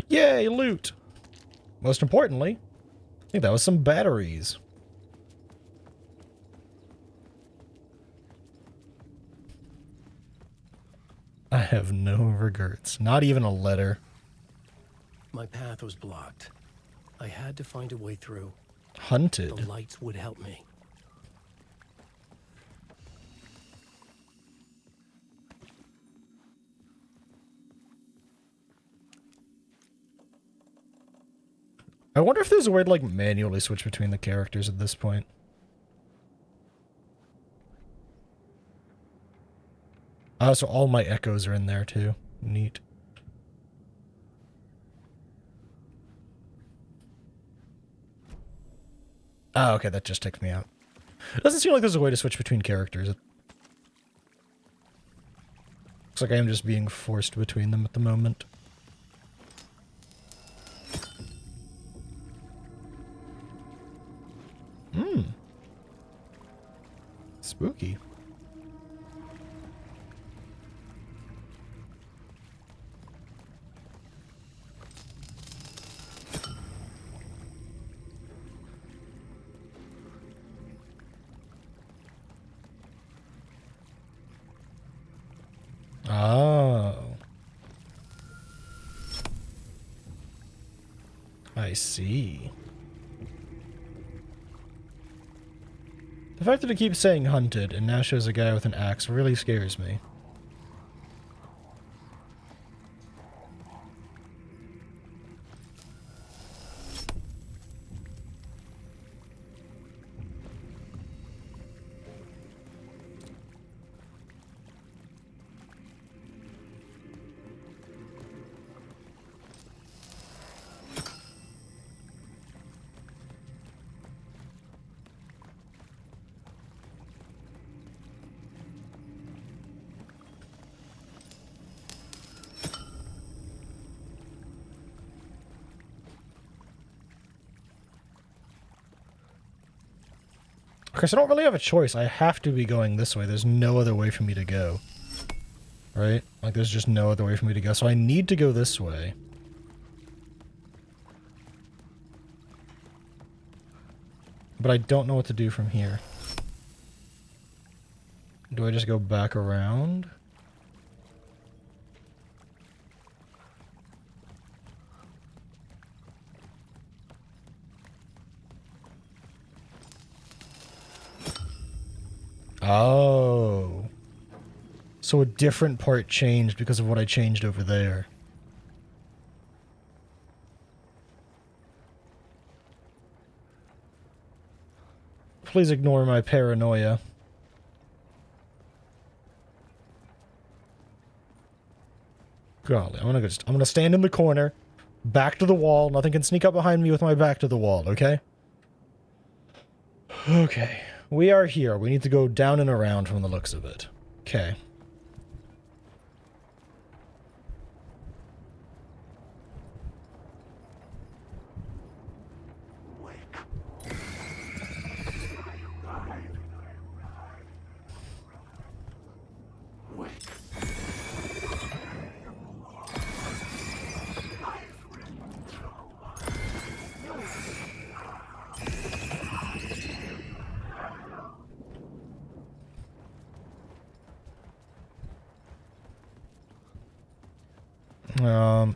Yay, loot! Most importantly, I think that was some batteries. I have no regrets. Not even a letter. My path was blocked. I had to find a way through. Hunted. The lights would help me. I wonder if there's a way to, like, manually switch between the characters at this point. Oh, so all my echoes are in there, too. Neat. Oh, okay, that just takes me out. It doesn't seem like there's a way to switch between characters. It looks like I am just being forced between them at the moment. Spooky. Oh. I see. The fact that it keeps saying hunted and now shows a guy with an axe really scares me. Chris, I don't really have a choice. I have to be going this way. There's no other way for me to go. Right? Like, there's just no other way for me to go. So I need to go this way. But I don't know what to do from here. Do I just go back around? Oh. So a different part changed because of what I changed over there. Please ignore my paranoia. Golly, I'm gonna stand in the corner, back to the wall. Nothing can sneak up behind me with my back to the wall, okay? Okay. We are here. We need to go down and around from the looks of it. Okay.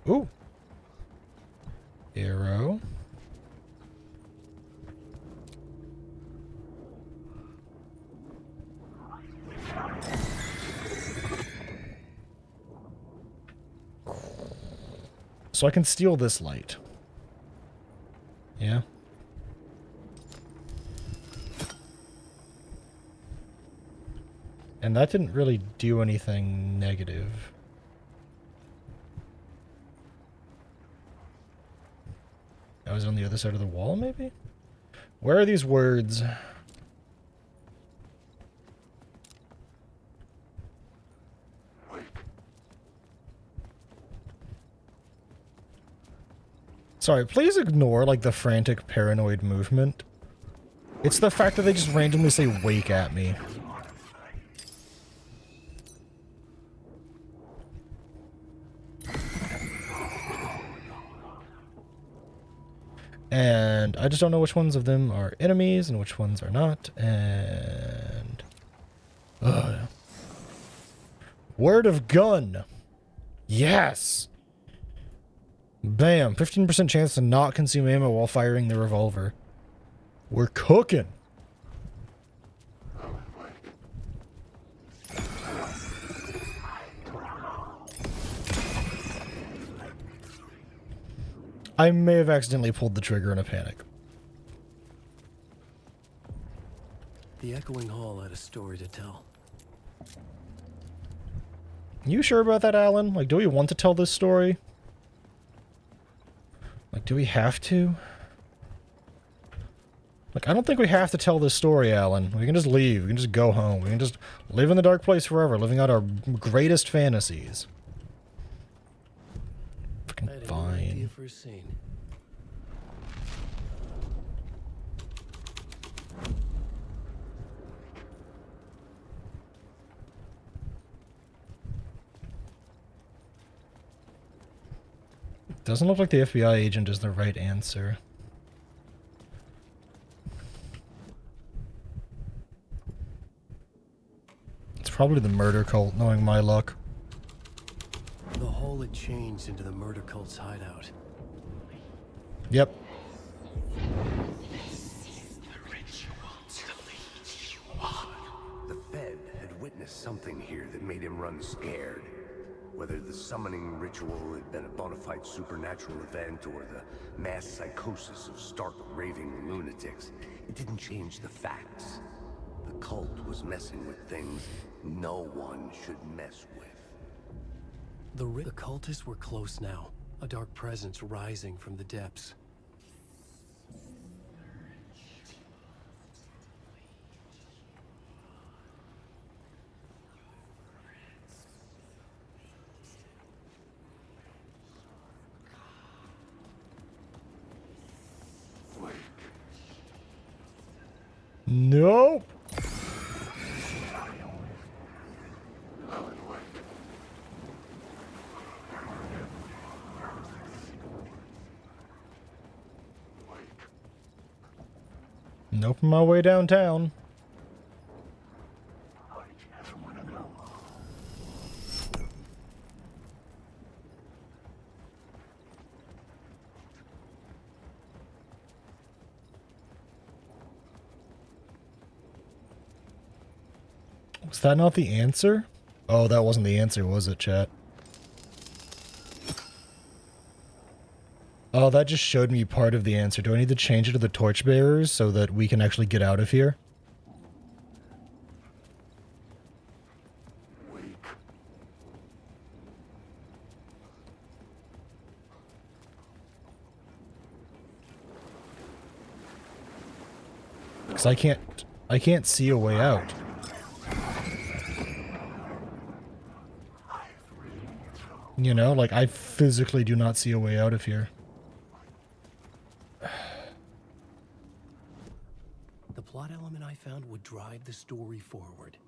Ooh. Arrow. So I can steal this light. Yeah. And that didn't really do anything negative. I was on the other side of the wall, maybe? Where are these words? Sorry, please ignore, like, the frantic paranoid movement. It's the fact that they just randomly say wake at me. And I just don't know which ones of them are enemies and which ones are not. And... Word of gun! Yes! Bam! 15% chance to not consume ammo while firing the revolver. We're cooking! I may have accidentally pulled the trigger in a panic. The echoing hall had a story to tell. You sure about that, Alan? Like, do we want to tell this story? Like, do we have to? Like, I don't think we have to tell this story, Alan. We can just leave. We can just go home. We can just live in the dark place forever, living out our greatest fantasies. Fucking fine. For a scene. Doesn't look like the FBI agent is the right answer. It's probably the murder cult, knowing my luck. The hole had changed into the murder cult's hideout. Yep. The Fed had witnessed something here that made him run scared. Whether the summoning ritual had been a bona fide supernatural event or the mass psychosis of stark raving lunatics, it didn't change the facts. The cult was messing with things no one should mess with. The cultists were close now, a dark presence rising from the depths. Nope. Nope, my way downtown. Was that not the answer? Oh, that wasn't the answer, was it, chat? Oh, that just showed me part of the answer. Do I need to change it to the torchbearers so that we can actually get out of here? Because I can't see a way out. You know, like, I physically do not see a way out of here. The plot element I found would drive the story forward.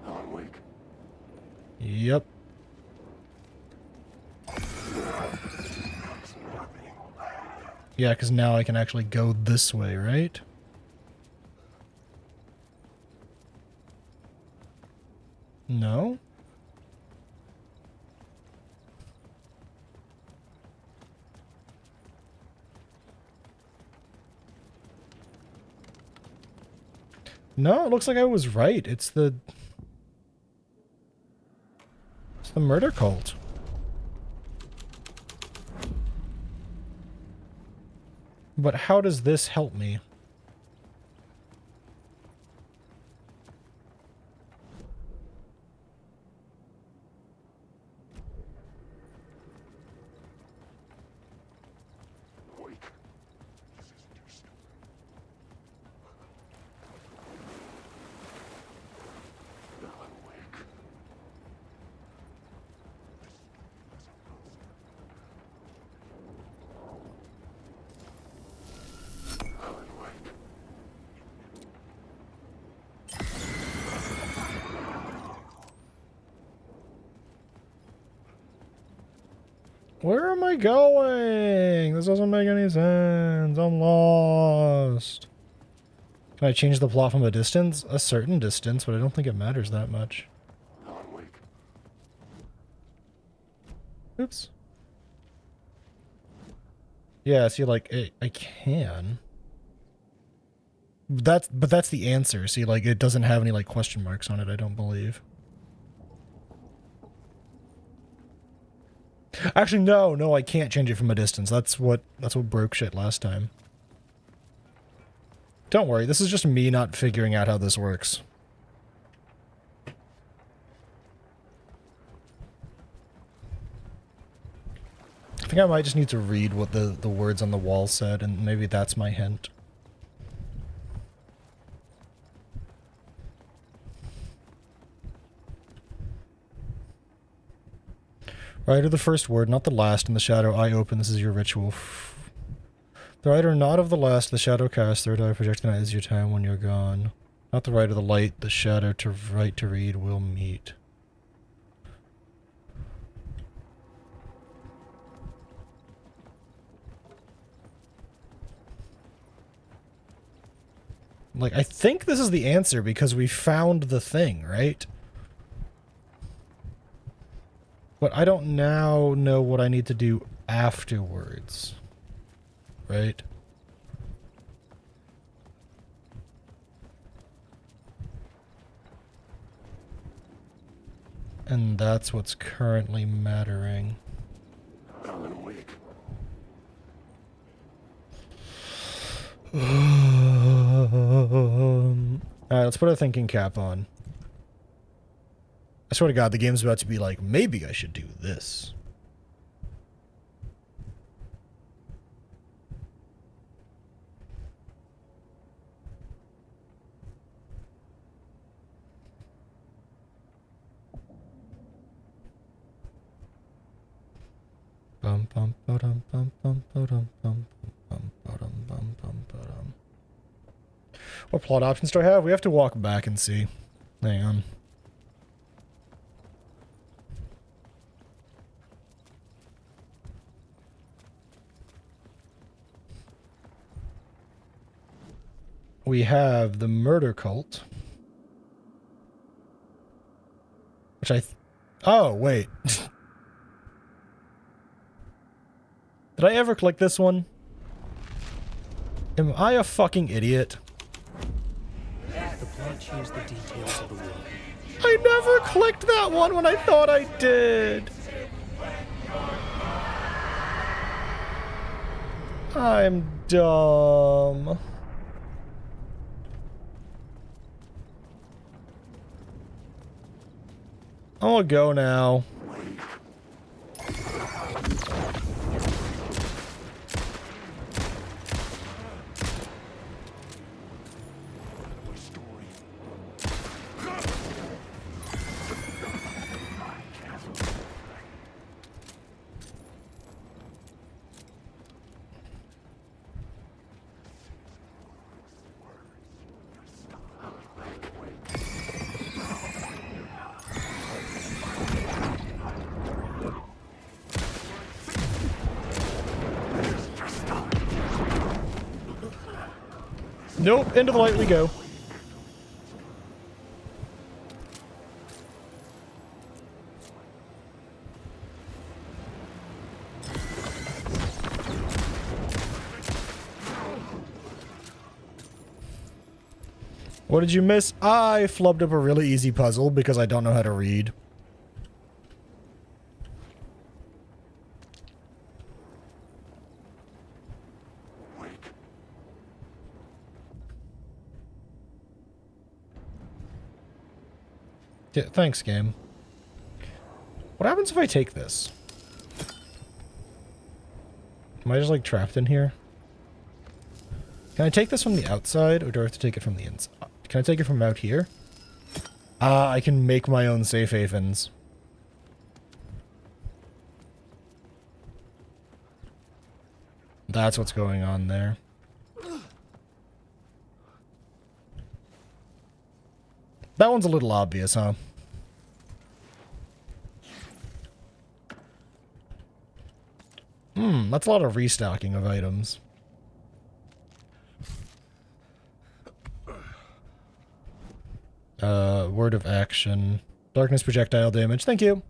Alan Wake. Yep. Yeah, because now I can actually go this way, right? No? No, it looks like I was right. It's the murder cult. But how does this help me? Where am I going? This doesn't make any sense. I'm lost. Can I change the plot from a distance? A certain distance, but I don't think it matters that much. Oops. Yeah, see, like, I can. But that's the answer. See, like, it doesn't have any, like, question marks on it, I don't believe. Actually, no, I can't change it from a distance. That's what broke shit last time. Don't worry, this is just me not figuring out how this works. I think I might just need to read what the words on the wall said, and maybe that's my hint. Writer the first word, not the last, in the shadow eye open, this is your ritual. The writer not of the last, the shadow cast, third eye project the night is your time when you're gone. Not the right of the light, the shadow to write to read will meet. Like, I think this is the answer because we found the thing, right? But I don't now know what I need to do afterwards. Right? And that's what's currently mattering. Alan Wake. Alright, let's put a thinking cap on. I swear to God, the game's about to be like, maybe I should do this. Bum bum ba-dum bum bum ba-dum bum bum ba-dum bum bum ba-dum. What plot options do I have? We have to walk back and see. Hang on. We have the murder cult. Which oh, wait. Did I ever click this one? Am I a fucking idiot? The plot changed the details of the world. I never clicked that one when I thought I did. I'm dumb. I'm gonna go now. Nope, into the light we go. What did you miss? I flubbed up a really easy puzzle because I don't know how to read. Yeah, thanks, game. What happens if I take this? Am I just, like, trapped in here? Can I take this from the outside, or do I have to take it from the inside? Can I take it from out here? Ah, I can make my own safe havens. That's what's going on there. That one's a little obvious, huh? That's a lot of restocking of items. Word of action. Darkness projectile damage. Thank you.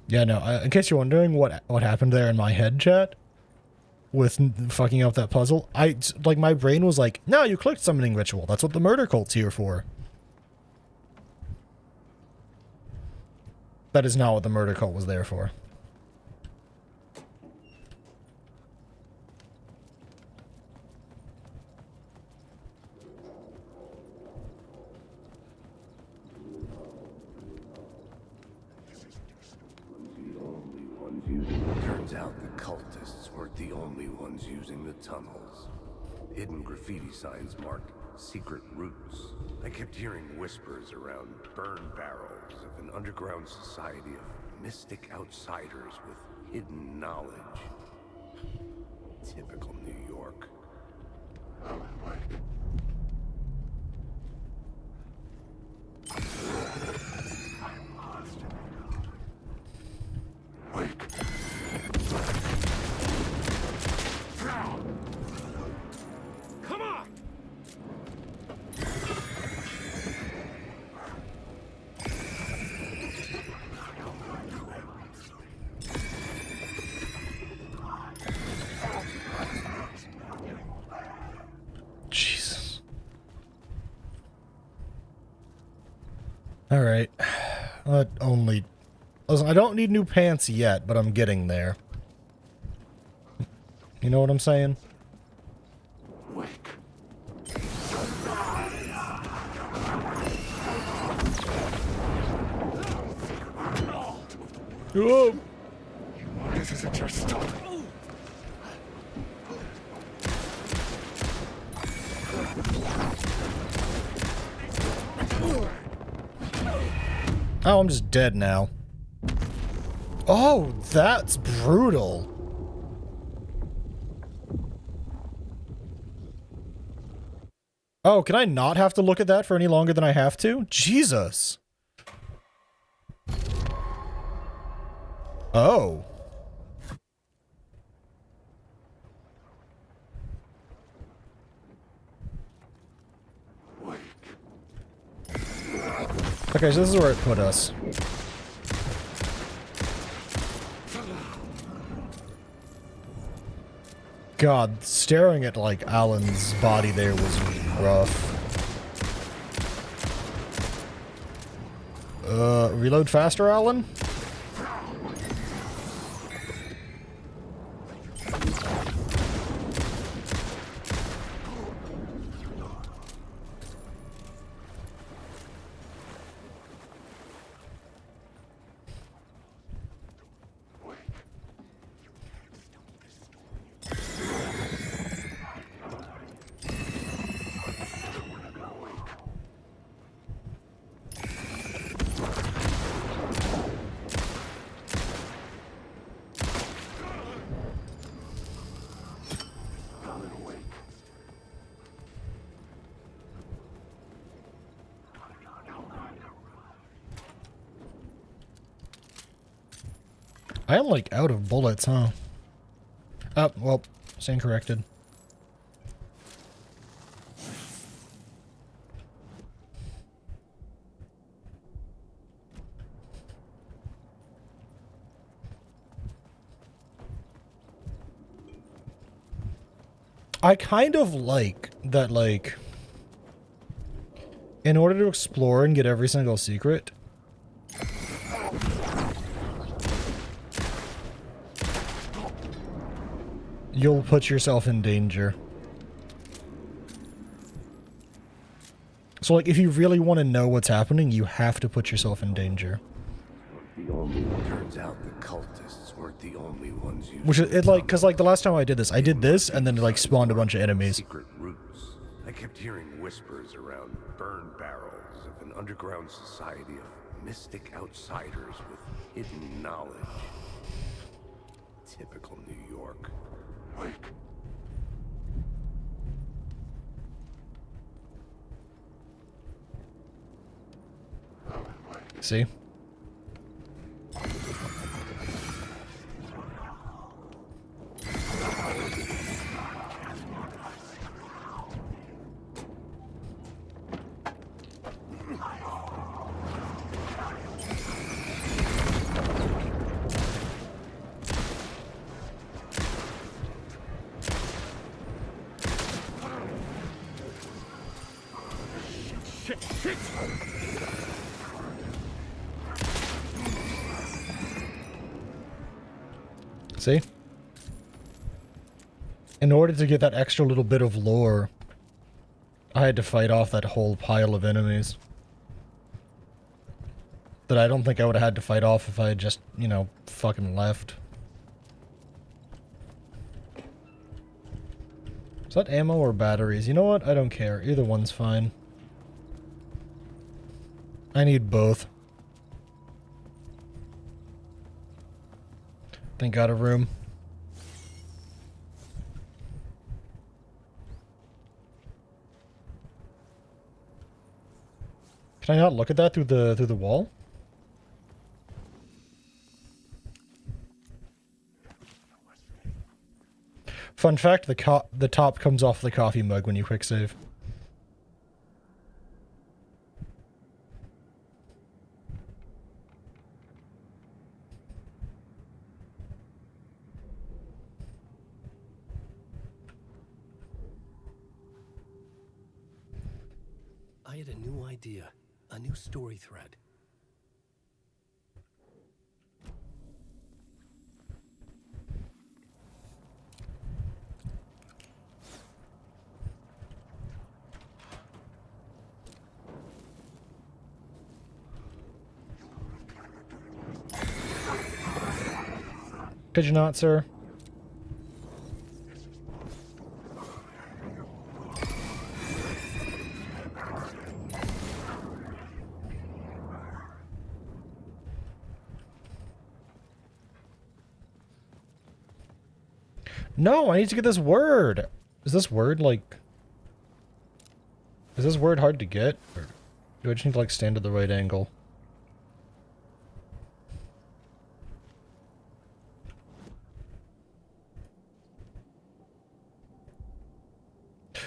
Yeah, no, in case you're wondering what happened there in my head, chat, with fucking up that puzzle, like, my brain was like, no, you clicked summoning ritual. That's what the murder cult's here for. That is not what the murder cult was there for. Turns out the cultists weren't the only ones using the tunnels. Hidden graffiti signs marked secret routes. I kept hearing whispers around burn barrels of an underground society of mystic outsiders with hidden knowledge. Typical New York. Come on! Jesus. Alright. Listen, I don't need new pants yet, but I'm getting there. You know what I'm saying? Whoa! This isn't your story. Oh, I'm just dead now. Oh, that's brutal. Oh, can I not have to look at that for any longer than I have to? Jesus. Oh. Okay, so this is where it put us. God, staring at, like, Alan's body there was rough. Reload faster, Alan? I am, like, out of bullets, huh? Oh, well, stand corrected. I kind of like that, like, in order to explore and get every single secret, you'll put yourself in danger. So, like, if you really want to know what's happening, you have to put yourself in danger. The only one. Turns out the cultists weren't the only ones using Which is, it, like, because, like, the last time I did this, and then it, like, spawned a bunch of enemies. Secret routes. I kept hearing whispers around burn barrels of an underground society of mystic outsiders with hidden knowledge. Typical New York. See? See? In order to get that extra little bit of lore, I had to fight off that whole pile of enemies. That I don't think I would have had to fight off if I had just, you know, fucking left. Is that ammo or batteries? You know what? I don't care. Either one's fine. I need both. Thank God a room. Can I not look at that through the wall? Fun fact, the top comes off the coffee mug when you quick save. I had a new idea, a new story thread. Could you not, sir? No, I need to get this word. Is this word, like... Is this word hard to get? Or do I just need to, like, stand at the right angle?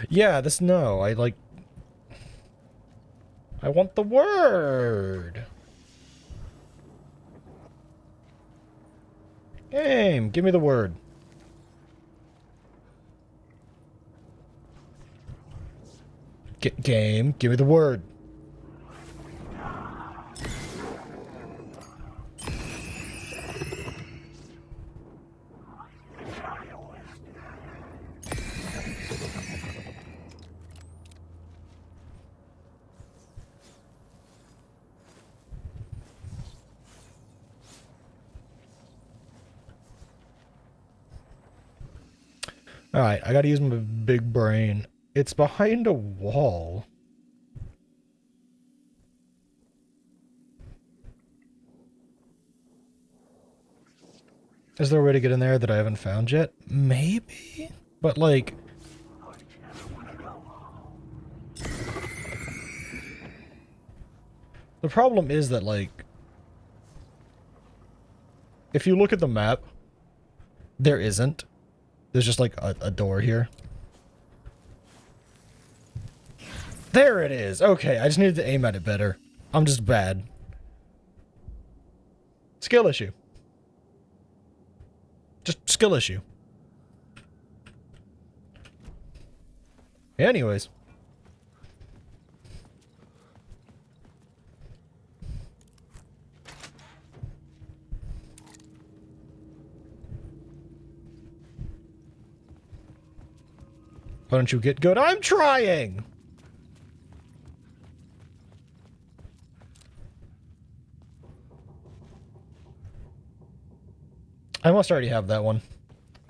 Yeah, no, I, like... I want the word! Game, give me the word. Game, give me the word. Alright, I gotta use my big brain. It's behind a wall. Is there a way to get in there that I haven't found yet? Maybe? But, like... The problem is that, like... If you look at the map, there isn't. There's just, like, a door here. There it is! Okay, I just needed to aim at it better. I'm just bad. Skill issue. Just skill issue. Anyways. Why don't you get good? I'm trying! I must already have that one.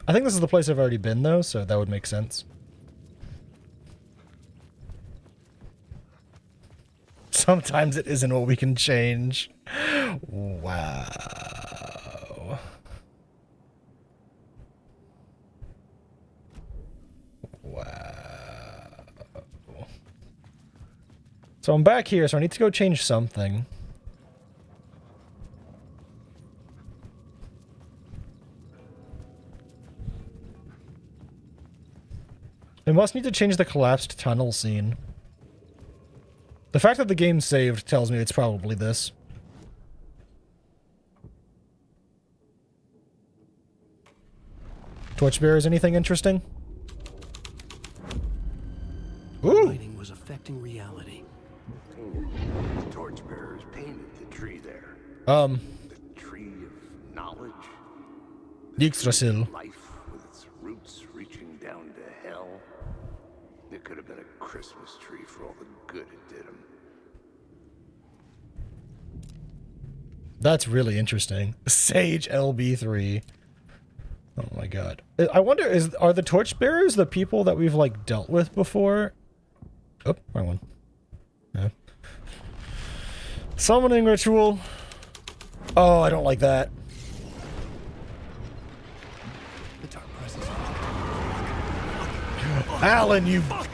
I think this is the place I've already been, though, so that would make sense. Sometimes it isn't what we can change. Wow. Wow. So I'm back here, so I need to go change something. I must need to change the collapsed tunnel scene. The fact that the game saved tells me it's probably this. Torchbearers, anything interesting? Ooh! Lighting was affecting reality. The torchbearers painted the tree there. The tree of knowledge. Yggdrasil. Life with its roots reaching down to hell. It could have been a Christmas tree for all the good it did him. That's really interesting. Sage LB3. Oh my god. I wonder, are the torchbearers the people that we've, like, dealt with before? Oh, wrong one. Yeah. Summoning ritual. Oh, I don't like that. The dark presence. Alan, you... Fuck!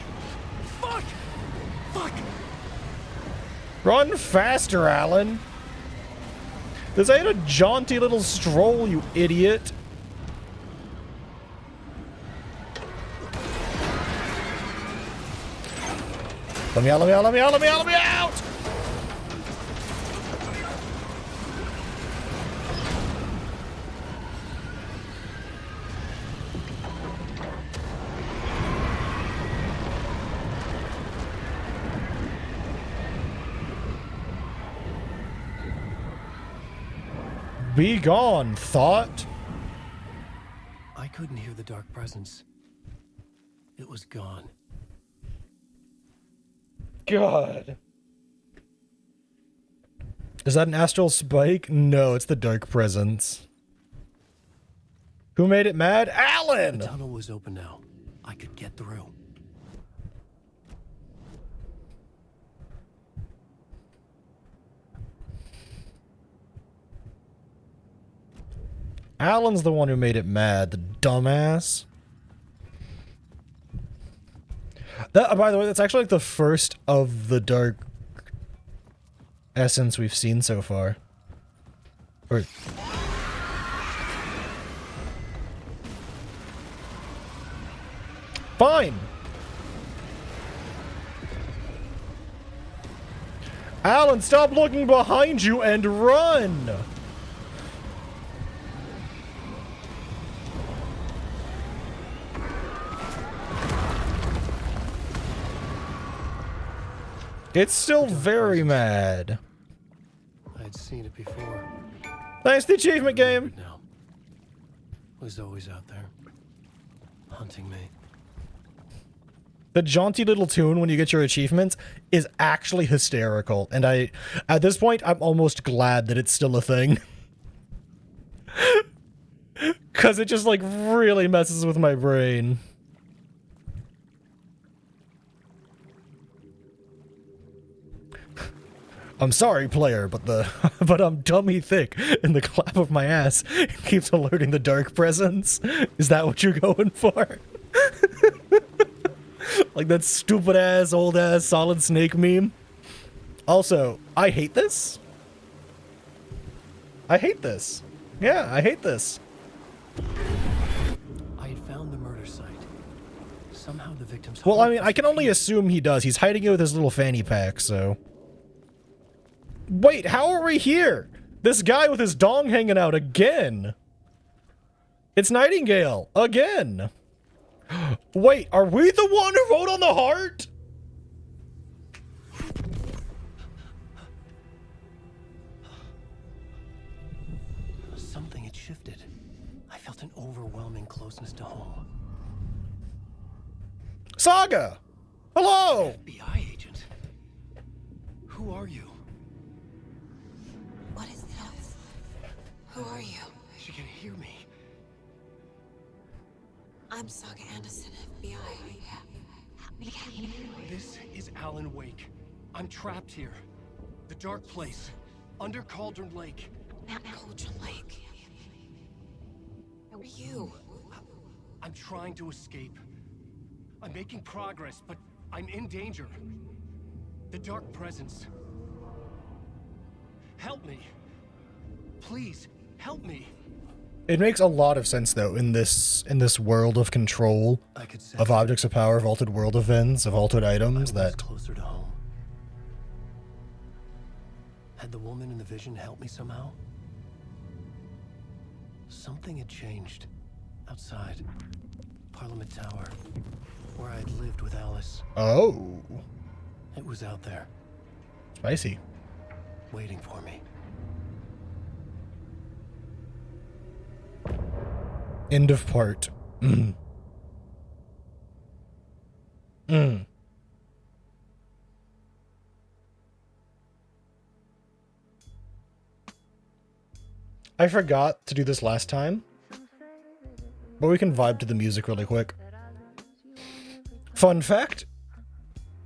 Run faster, Alan! This ain't a jaunty little stroll, you idiot! Let me out, let me out, let me out, let me out, let me out! Be gone, thought. I couldn't hear the dark presence. It was gone. God. Is that an astral spike? No, it's the dark presence. Who made it mad? Alan! The tunnel was open now. I could get through. Alan's the one who made it mad, the dumbass. That, by the way, that's actually like the first of the dark essence we've seen so far. Or... Fine! Alan, stop looking behind you and run! It's still very mad. I'd seen it before. Thanks to the achievement game. Now, was always out there, hunting me. The jaunty little tune when you get your achievements is actually hysterical, and at this point, I'm almost glad that it's still a thing. Cause it just like really messes with my brain. I'm sorry, player, but but I'm dummy thick, and the clap of my ass keeps alerting the dark presence. Is that what you're going for? Like that stupid ass, old ass, Solid Snake meme. Also, I hate this. I hate this. Yeah, I hate this. I had found the murder site. Somehow the victim's Well, I heart mean, I can only assume he does. He's hiding it with his little fanny pack, so... Wait, how are we here? This guy with his dong hanging out again. It's Nightingale again. Wait, are we the one who wrote on the heart? Something had shifted. I felt an overwhelming closeness to home. Saga! Hello! FBI agent? Who are you? What is this? Who are you? She can hear me. I'm Saga Anderson, FBI. This is Alan Wake. I'm trapped here. The dark place. Under Cauldron Lake. Cauldron Lake. Who are you? I'm trying to escape. I'm making progress, but I'm in danger. The dark presence. Help me. Please, help me. It makes a lot of sense though in this world of control, I could sense of objects of power, of altered world events, of altered items that closer to home. Had the woman in the vision helped me somehow? Something had changed. Outside. Parliament Tower. Where I had lived with Alice. Oh. It was out there. Spicy. Waiting for me. End of part. I forgot to do this last time, but we can vibe to the music really quick. Fun fact,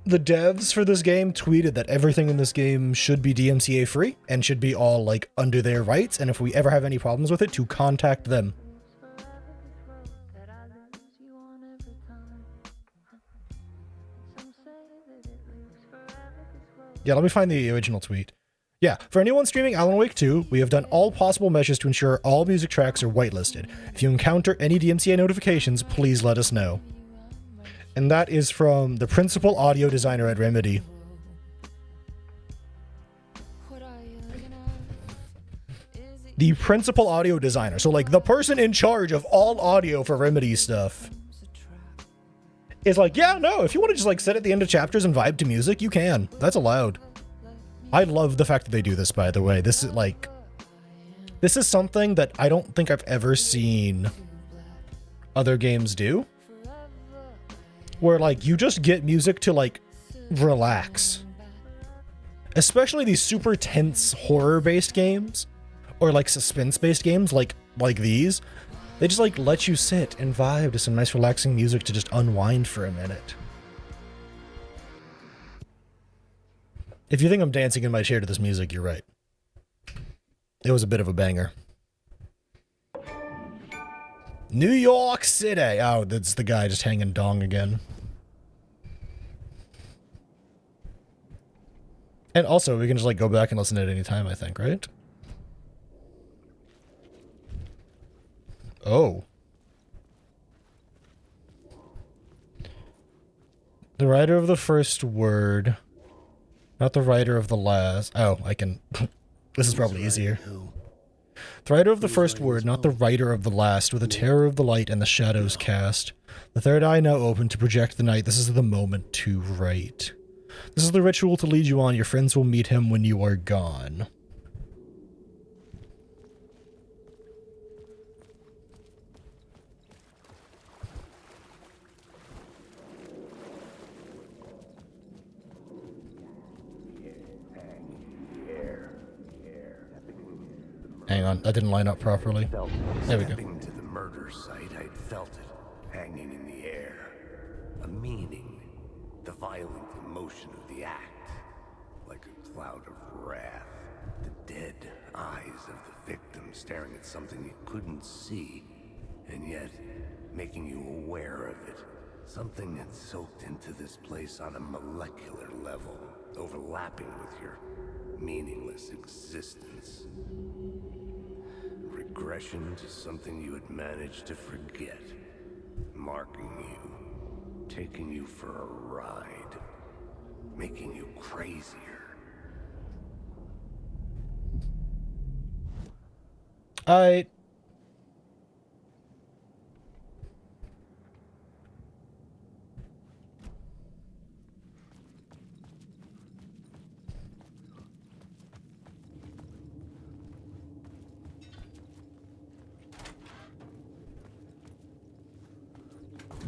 the devs for this game tweeted that everything in this game should be DMCA free and should be all like under their rights, and if we ever have any problems with it, to contact them. Yeah, let me find the original tweet. Yeah, for anyone streaming Alan Wake 2, we have done all possible measures to ensure all music tracks are whitelisted. If you encounter any DMCA notifications, please let us know. And that is from the principal audio designer at Remedy. The principal audio designer. So, like, the person in charge of all audio for Remedy stuff is like, yeah, no, if you want to just, like, sit at the end of chapters and vibe to music, you can. That's allowed. I love the fact that they do this, by the way. This is, like... This is something that I don't think I've ever seen other games do. Where, like, you just get music to, like, relax. Especially these super tense horror-based games. Or, like, suspense-based games like these. They just, like, let you sit and vibe to some nice relaxing music to just unwind for a minute. If you think I'm dancing in my chair to this music, you're right. It was a bit of a banger. New York City! Oh, that's the guy just hanging dong again. And also, we can just, like, go back and listen at any time, I think, right? Oh. The writer of the first word, not the writer of the last. Oh, I can... This is probably easier. The writer of the first word, not the writer of the last, with the terror of the light and the shadows cast. The third eye now open to project the night. This is the moment to write. This is the ritual to lead you on. Your friends will meet him when you are gone. Hang on, that didn't line up properly. There we go. Stepping to the murder site, I'd felt it hanging in the air. A meaning, the violent emotion of the act, like a cloud of wrath. The dead eyes of the victim staring at something you couldn't see, and yet making you aware of it. Something had soaked into this place on a molecular level, overlapping with your meaningless existence. Regression to something you had managed to forget. Marking you. Taking you for a ride. Making you crazier.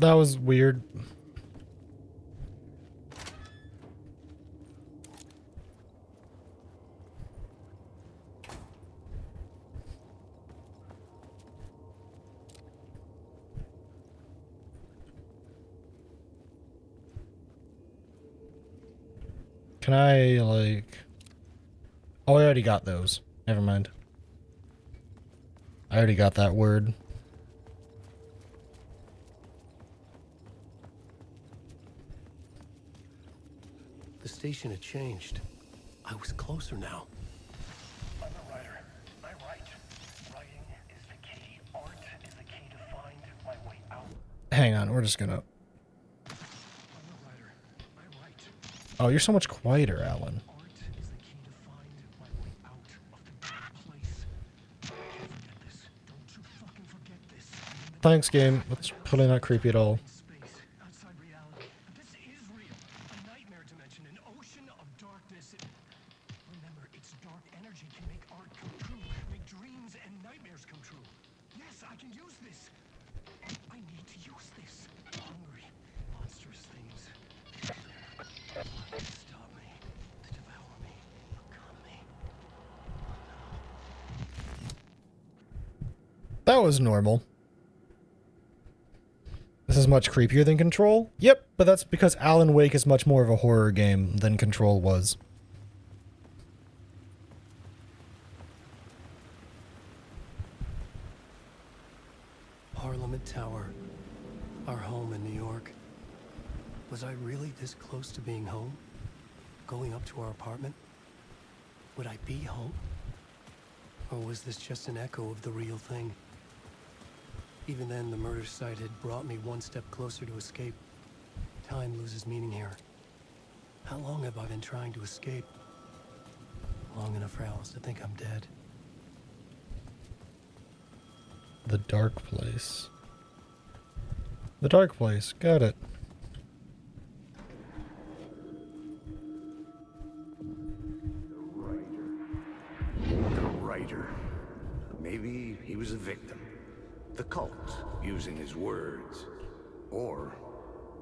That was weird. Can I, like... Oh, I already got those. Never mind. I already got that word. The station had changed. I was closer now. I'm a writer. I write. Writing is the key. Art is the key to find my way out. Hang on, we're just gonna... I'm a writer. I write. Oh, you're so much quieter, Alan. Art is the key to find my way out of the dark place. Don't forget this. Don't you fucking forget this. Thanks, game. That's totally not creepy at all. In space, outside reality. This is real. A nightmare dimension, an ocean of darkness. Remember, its dark energy can make art come true, make dreams and nightmares come true. Yes, I can use this. I need to use this. Hungry, monstrous things. To stop me, to devour me, become me. That was normal. This is much creepier than Control? Yep, but that's because Alan Wake is much more of a horror game than Control was. Parliament Tower. Our home in New York. Was I really this close to being home? Going up to our apartment? Would I be home? Or was this just an echo of the real thing? Even then, the murder site had brought me one step closer to escape. Time loses meaning here. How long have I been trying to escape? Long enough for Alice to think I'm dead. The dark place. The dark place. Got it. The writer. Maybe he was a victim. The cult, using his words. Or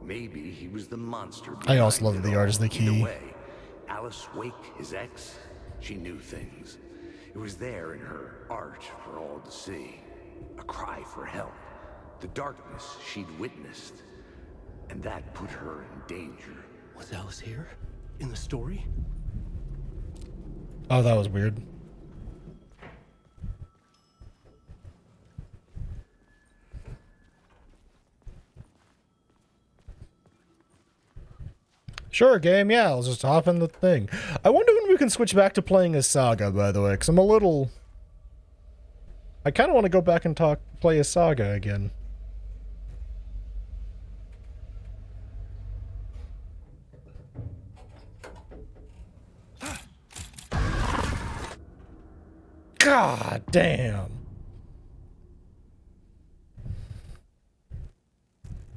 maybe he was the monster. I also love behind that the it art is the all. key. Either way, Alice Wake, his ex, she knew things. It was there in her art for all to see. A cry for help. The darkness she'd witnessed. And that put her in danger. Was Alice here? In the story? Oh, that was weird. Sure, game, yeah, I'll just hop in the thing. I wonder when we can switch back to playing as Saga, by the way, because I'm a little... I kind of want to go back and play as Saga again. God damn.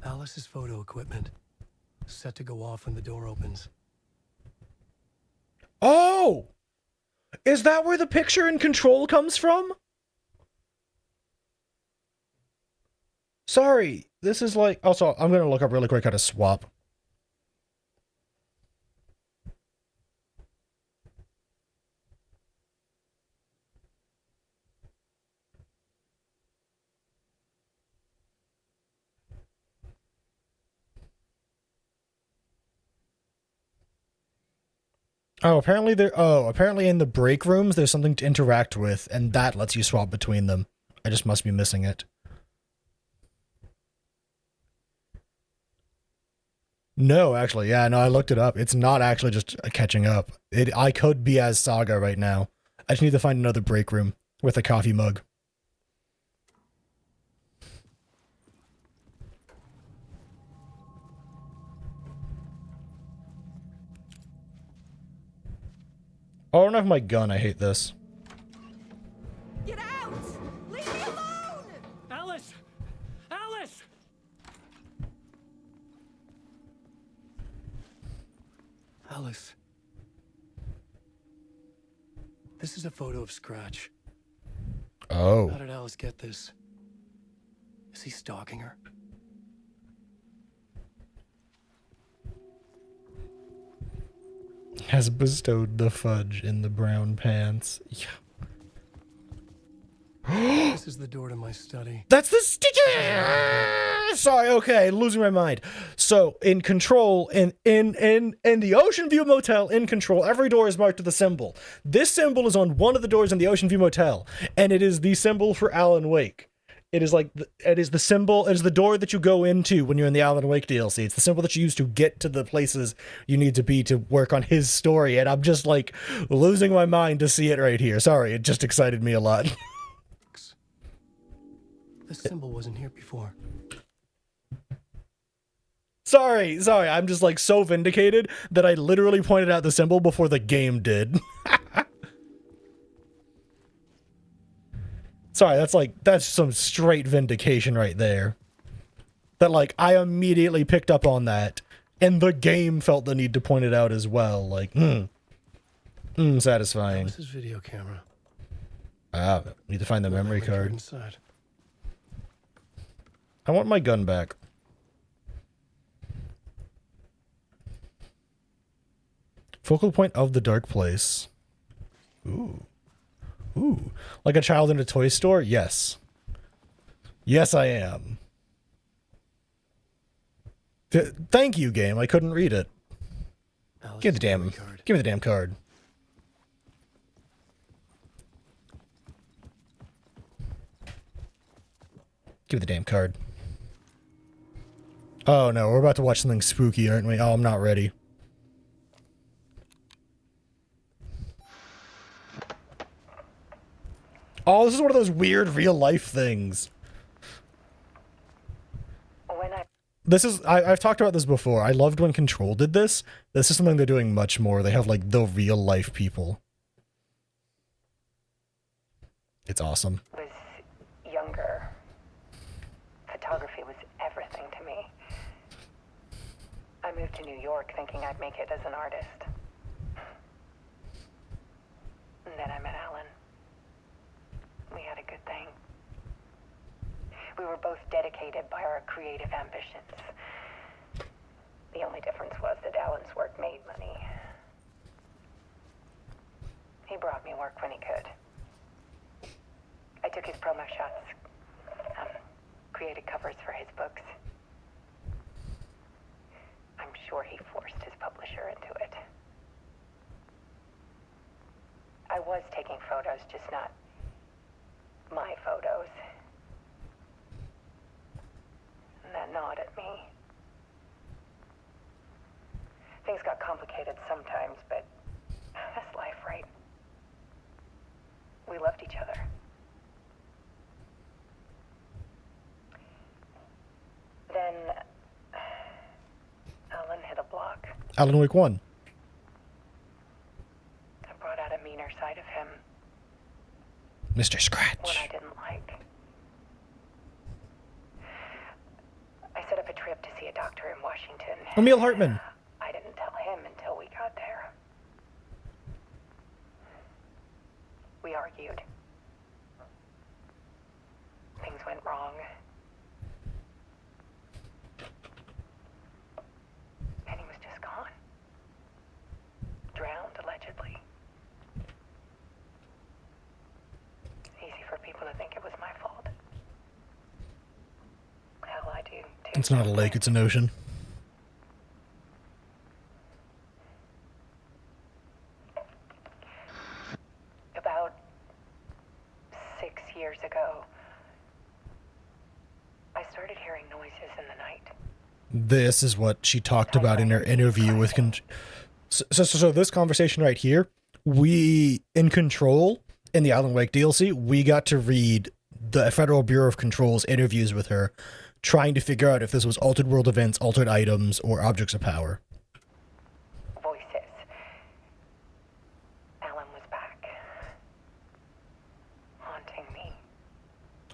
Alice's photo equipment. Set to go off when the door opens. Oh! Is that where the picture in Control comes from? Sorry, this is like... Also, I'm gonna look up really quick how to swap. Oh, apparently in the break rooms there's something to interact with, and that lets you swap between them. I just must be missing it. No, actually, yeah, no, I looked it up. It's not actually just catching up. I could be as Saga right now. I just need to find another break room with a coffee mug. Oh, I don't have my gun. I hate this. Get out! Leave me alone! Alice! Alice! Alice. This is a photo of Scratch. Oh. How did Alice get this? Is he stalking her? Has bestowed the fudge in the brown pants. Yeah. This is the door to my study. That's the Sorry, okay, losing my mind. So in Control, in the Ocean View Motel, in Control, every door is marked with a symbol. This symbol is on one of the doors in the Ocean View Motel, and it is the symbol for Alan Wake. It is like it is the symbol. It is the door that you go into when you're in the Alan Wake DLC. It's the symbol that you use to get to the places you need to be to work on his story. And I'm just like losing my mind to see it right here. Sorry, it just excited me a lot. This symbol wasn't here before. Sorry. I'm just like so vindicated that I literally pointed out the symbol before the game did. Sorry, that's some straight vindication right there. That like I immediately picked up on that, and the game felt the need to point it out as well. Like, satisfying. This is video camera. Need to find the memory card. Inside. I want my gun back. Focal point of the dark place. Ooh. Like a child in a toy store? Yes. Yes, I am. Thank you, game. I couldn't read it. Give me the damn card. Give me the damn card. Oh no, we're about to watch something spooky, aren't we? Oh, I'm not ready. Oh, this is one of those weird real life things. I've talked about this before. I loved when Control did this. This is something they're doing much more. They have like the real life people. It's awesome. Was younger. Photography was everything to me. I moved to New York thinking I'd make it as an artist. And then I met Alan. We had a good thing. We were both dedicated by our creative ambitions. The only difference was that Alan's work made money. He brought me work when he could. I took his promo shots, created covers for his books. I'm sure he forced his publisher into it. I was taking photos, just not my photos. And that gnawed at me. Things got complicated sometimes, but that's life, right? We loved each other. Then Alan hit a block. Alan Wake 1. I brought out a meaner side of him. Mr. Scratch. One I didn't like. I set up a trip to see a doctor in Washington. Emil Hartman. I didn't tell him until we got there. We argued. Things went wrong. And he was just gone. Drowned, allegedly. Easy for people to think it was my fault. Hell, I do too. It's not a lake, it's an ocean. About 6 years ago, I started hearing noises in the night. This is what she talked about in her interview with so this conversation right here, we in Control in the Alan Wake DLC, we got to read the Federal Bureau of Control's interviews with her, trying to figure out if this was altered world events, altered items, or objects of power. Voices. Alan was back. Haunting me.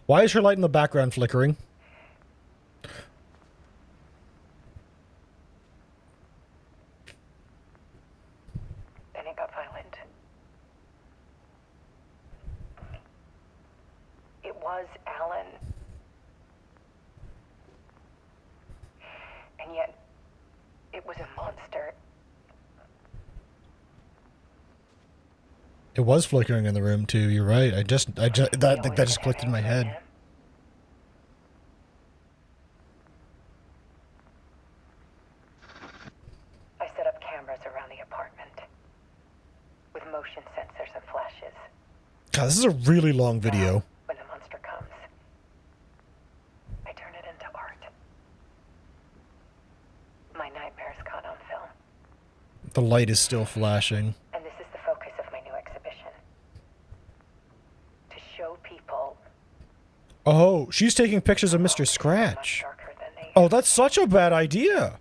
Why is her light in the background flickering? Then it got violent. It was Alan. And yet, it was a monster. It was flickering in the room too. You're right. I just that just clicked in my head. I set up cameras around the apartment with motion sensors and flashes. God, this is a really long video. When the monster comes, I turn it into art. My nightmares caught on film. The light is still flashing. And this is the focus of my new exhibition. To show people. Oh, she's taking pictures of Mr. Scratch. Oh, that's such a bad idea.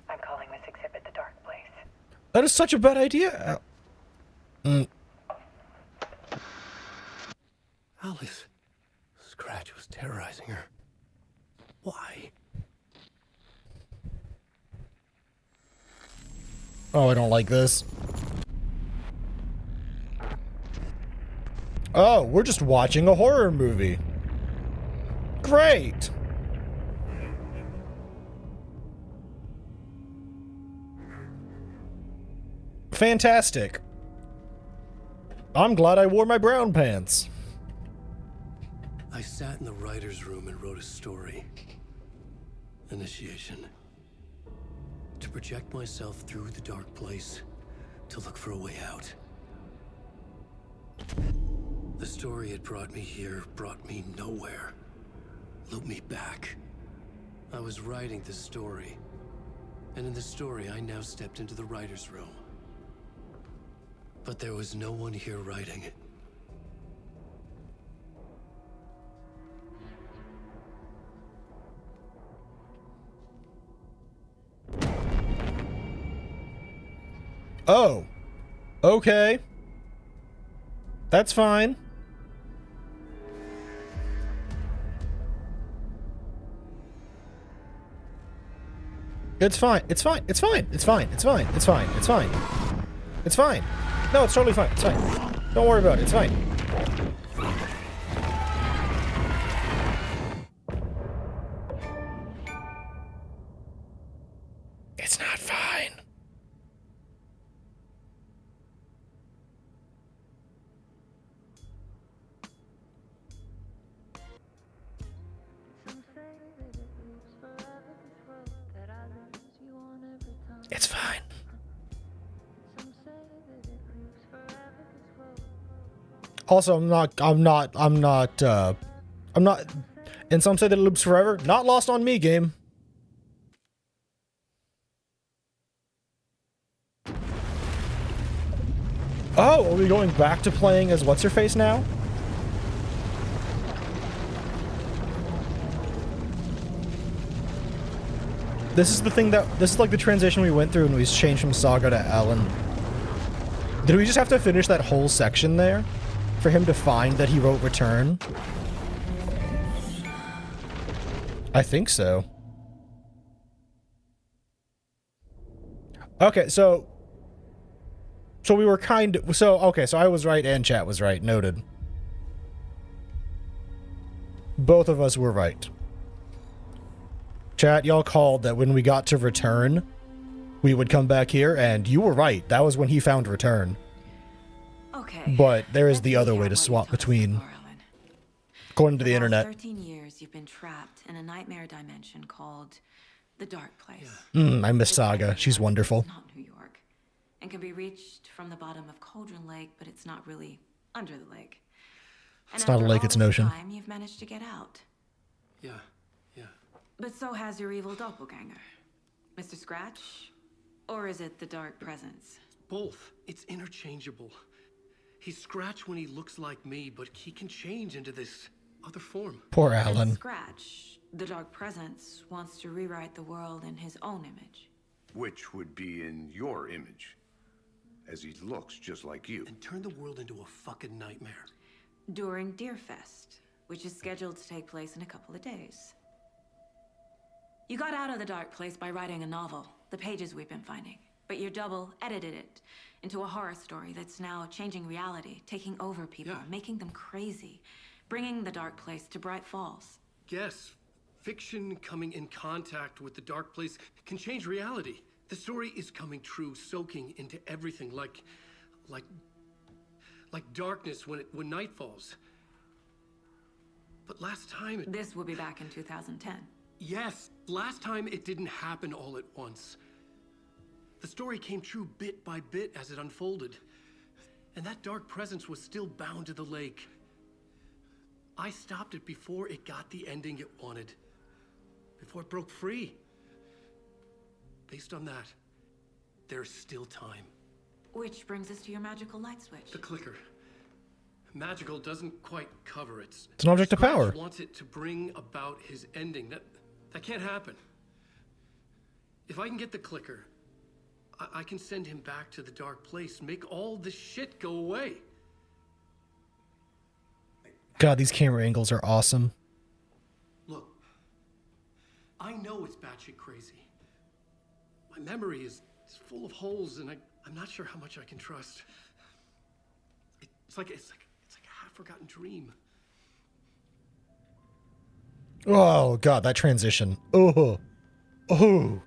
I'm calling this exhibit The Dark Place. That is such a bad idea. Alice. Scratch was terrorizing her. Why? Oh, I don't like this. Oh, we're just watching a horror movie. Great. Fantastic. I'm glad I wore my brown pants. I sat in the writer's room and wrote a story. Initiation. To project myself through the dark place, to look for a way out. The story had brought me here, brought me nowhere. Looped me back. I was writing the story. And in the story, I now stepped into the writer's room. But there was no one here writing it. Oh. Okay. That's fine. It's fine. It's fine. It's fine. It's fine. It's fine. It's fine. It's fine. It's fine. No, it's totally fine. It's fine. Don't worry about it. It's fine. It's not fine. It's fine. Also, I'm not, and some say that it loops forever. Not lost on me, game. Oh, are we going back to playing as What's-Her-Face now? This is the thing that, this is like the transition we went through when we changed from Saga to Alan. Did we just have to finish that whole section there? For him to find that he wrote return? I think so. Okay, so we were okay, so I was right and chat was right. Noted. Both of us were right. Chat, y'all called that when we got to return, we would come back here, and you were right. That was when he found return. Okay. But there is the other way to swap between. According to the internet. 13 years you've been trapped in a nightmare dimension called the Dark Place. I miss Saga. She's wonderful. It's not New York. And can be reached from the bottom of Cauldron Lake, but it's not really under the lake. And It's not a lake, it's an ocean. Time, you've managed to get out. Yeah. But so has your evil doppelganger. Mr. Scratch? Or is it the Dark Presence? Both. It's interchangeable. He's Scratch when he looks like me, but he can change into this other form. Poor Alan. And Scratch, the Dark Presence, wants to rewrite the world in his own image. Which would be in your image, as he looks just like you. And turn the world into a fucking nightmare. During Deerfest, which is scheduled to take place in a couple of days. You got out of the Dark Place by writing a novel, the pages we've been finding. But your double edited it into a horror story that's now changing reality, taking over people, making them crazy, bringing the Dark Place to Bright Falls. Yes, fiction coming in contact with the Dark Place can change reality. The story is coming true, soaking into everything like darkness when night falls. But last time This will be back in 2010. Yes, last time it didn't happen all at once. The story came true bit by bit as it unfolded. And that dark presence was still bound to the lake. I stopped it before it got the ending it wanted. Before it broke free. Based on that, there's still time. Which brings us to your magical light switch. The clicker. Magical doesn't quite cover it. It's an object of Scratch power. wants it to bring about his ending. That can't happen. If I can get the clicker, I can send him back to the dark place, make all this shit go away. God, these camera angles are awesome. Look, I know it's batshit crazy. My memory is full of holes, and I'm not sure how much I can trust. It's like a half-forgotten dream. Oh God, that transition. Oh, oh,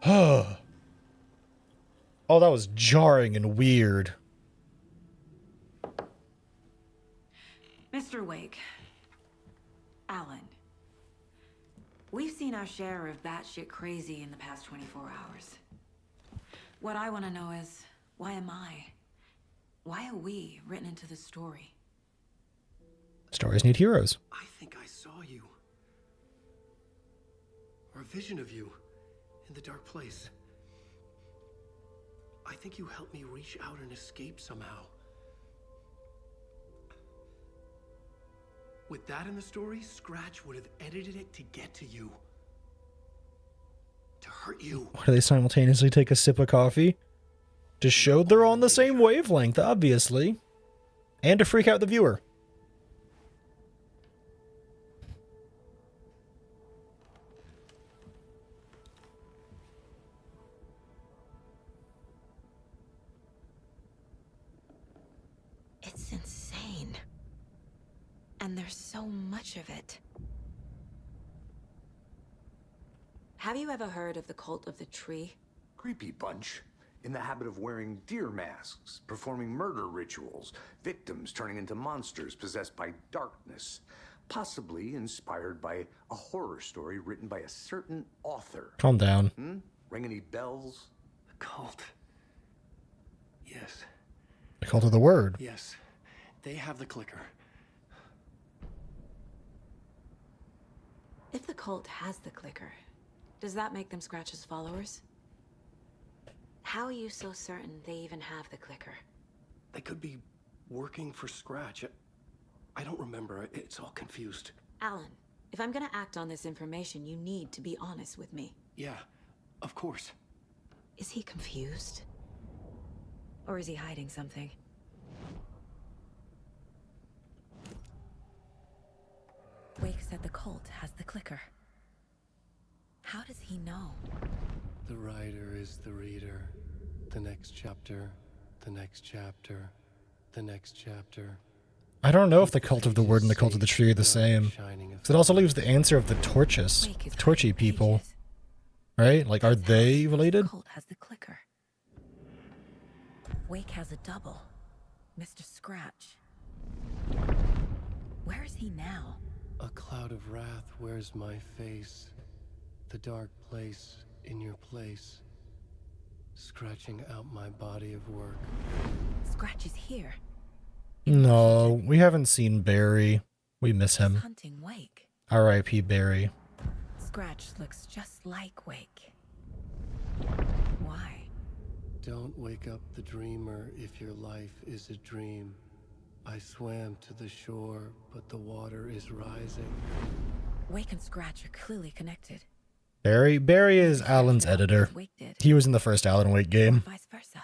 oh. Oh, that was jarring and weird. Mr. Wake. Alan. We've seen our share of batshit crazy in the past 24 hours. What I want to know is, why am I? Why are we written into the story? Stories need heroes. I think I saw you. Or a vision of you in the dark place. I think you helped me reach out and escape somehow. With that in the story, Scratch would have edited it to get to you. To hurt you. Why do they simultaneously take a sip of coffee? To show they're on the same wavelength, obviously. And to freak out the viewer. It's insane. And there's so much of it. Have you ever heard of the cult of the tree? Creepy bunch. In the habit of wearing deer masks, performing murder rituals, victims turning into monsters possessed by darkness, possibly inspired by a horror story written by a certain author. Calm down. Ring any bells? The cult. Yes. The cult of the word. Yes. They have the clicker. If the cult has the clicker, does that make them Scratch's followers? How are you so certain they even have the clicker? They could be working for Scratch. I don't remember. It's all confused. Alan, if I'm gonna act on this information, you need to be honest with me. Yeah, of course. Is he confused? Or is he hiding something? Wake said the cult has the clicker. How does he know? The writer is the reader. The next chapter, the next chapter, the next chapter. I don't know if the cult of the word and the cult of the tree are the same. So it also leaves the answer of the torches, the torchy people. Right? Like, are they related? The cult has the clicker. Wake has a double. Mr. Scratch. Where is he now? A cloud of wrath wears my face. The dark place in your place. Scratching out my body of work. Scratch is here. No, we haven't seen Barry. We miss him. Hunting Wake. R.I.P. Barry. Scratch looks just like Wake. Why? Don't wake up the dreamer if your life is a dream. I swam to the shore, but the water is rising. Wake and Scratch are clearly connected. Barry is Alan's editor. He was in the first Alan Wake game. Or vice versa.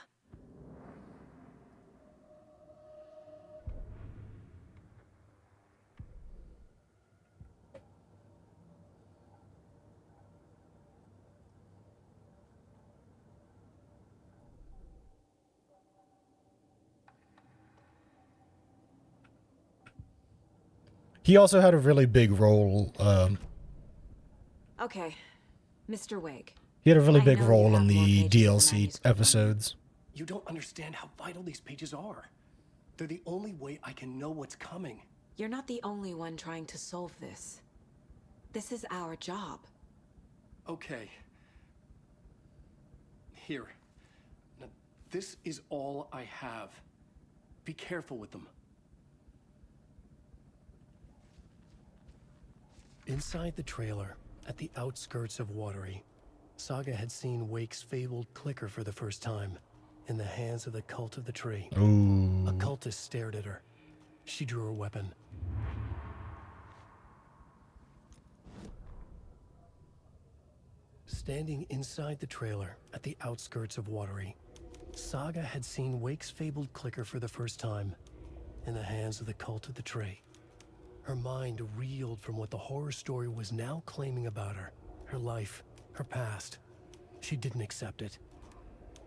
He also had a really big role. Okay, Mr. Wake. He had a really I big know you role have in more the pages than the DLC manuscript. episodes. You don't understand how vital these pages are. They're the only way I can know what's coming. You're not the only one trying to solve this. This is our job. Okay. Here. Now, this is all I have. Be careful with them. Inside the trailer, at the outskirts of Watery, Saga had seen Wake's fabled clicker for the first time, in the hands of the Cult of the Tree. Ooh. A cultist stared at her. She drew her weapon. Standing inside the trailer, at the outskirts of Watery, Saga had seen Wake's fabled clicker for the first time, in the hands of the Cult of the Tree. Her mind reeled from what the horror story was now claiming about her. Her life, her past. She didn't accept it.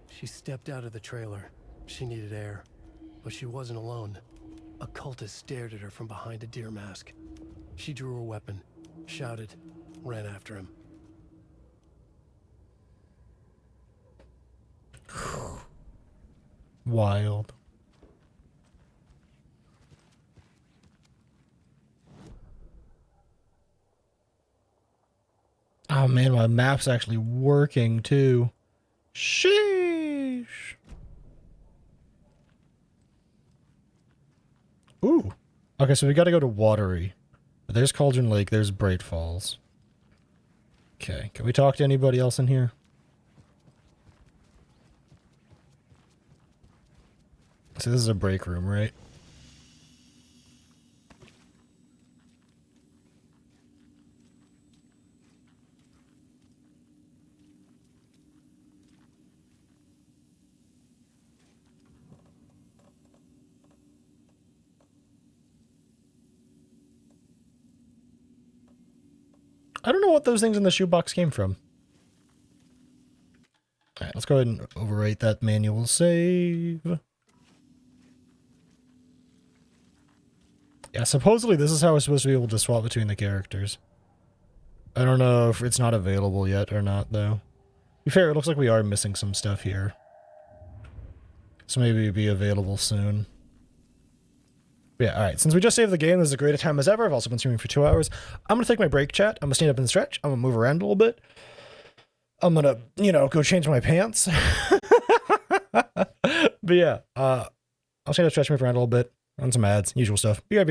She stepped out of the trailer. She needed air. But she wasn't alone. A cultist stared at her from behind a deer mask. She drew her weapon, shouted, ran after him. Wild. Oh man, my map's actually working too. Sheesh. Ooh. Okay, so we gotta go to Watery. There's Cauldron Lake, there's Bright Falls. Okay, can we talk to anybody else in here? So this is a break room, right? I don't know what those things in the shoebox came from. Alright, let's go ahead and overwrite that manual save. Yeah, supposedly this is how we're supposed to be able to swap between the characters. I don't know if it's not available yet or not, though. To be fair, it looks like we are missing some stuff here. So maybe it'll be available soon. But yeah, alright, since we just saved the game, this is as great a time as ever. I've also been streaming for 2 hours. I'm gonna take my break, chat. I'm gonna stand up and stretch. I'm gonna move around a little bit. I'm gonna, you know, go change my pants. But yeah, I'll stand up, stretch, move around a little bit. On some ads, usual stuff. BRB.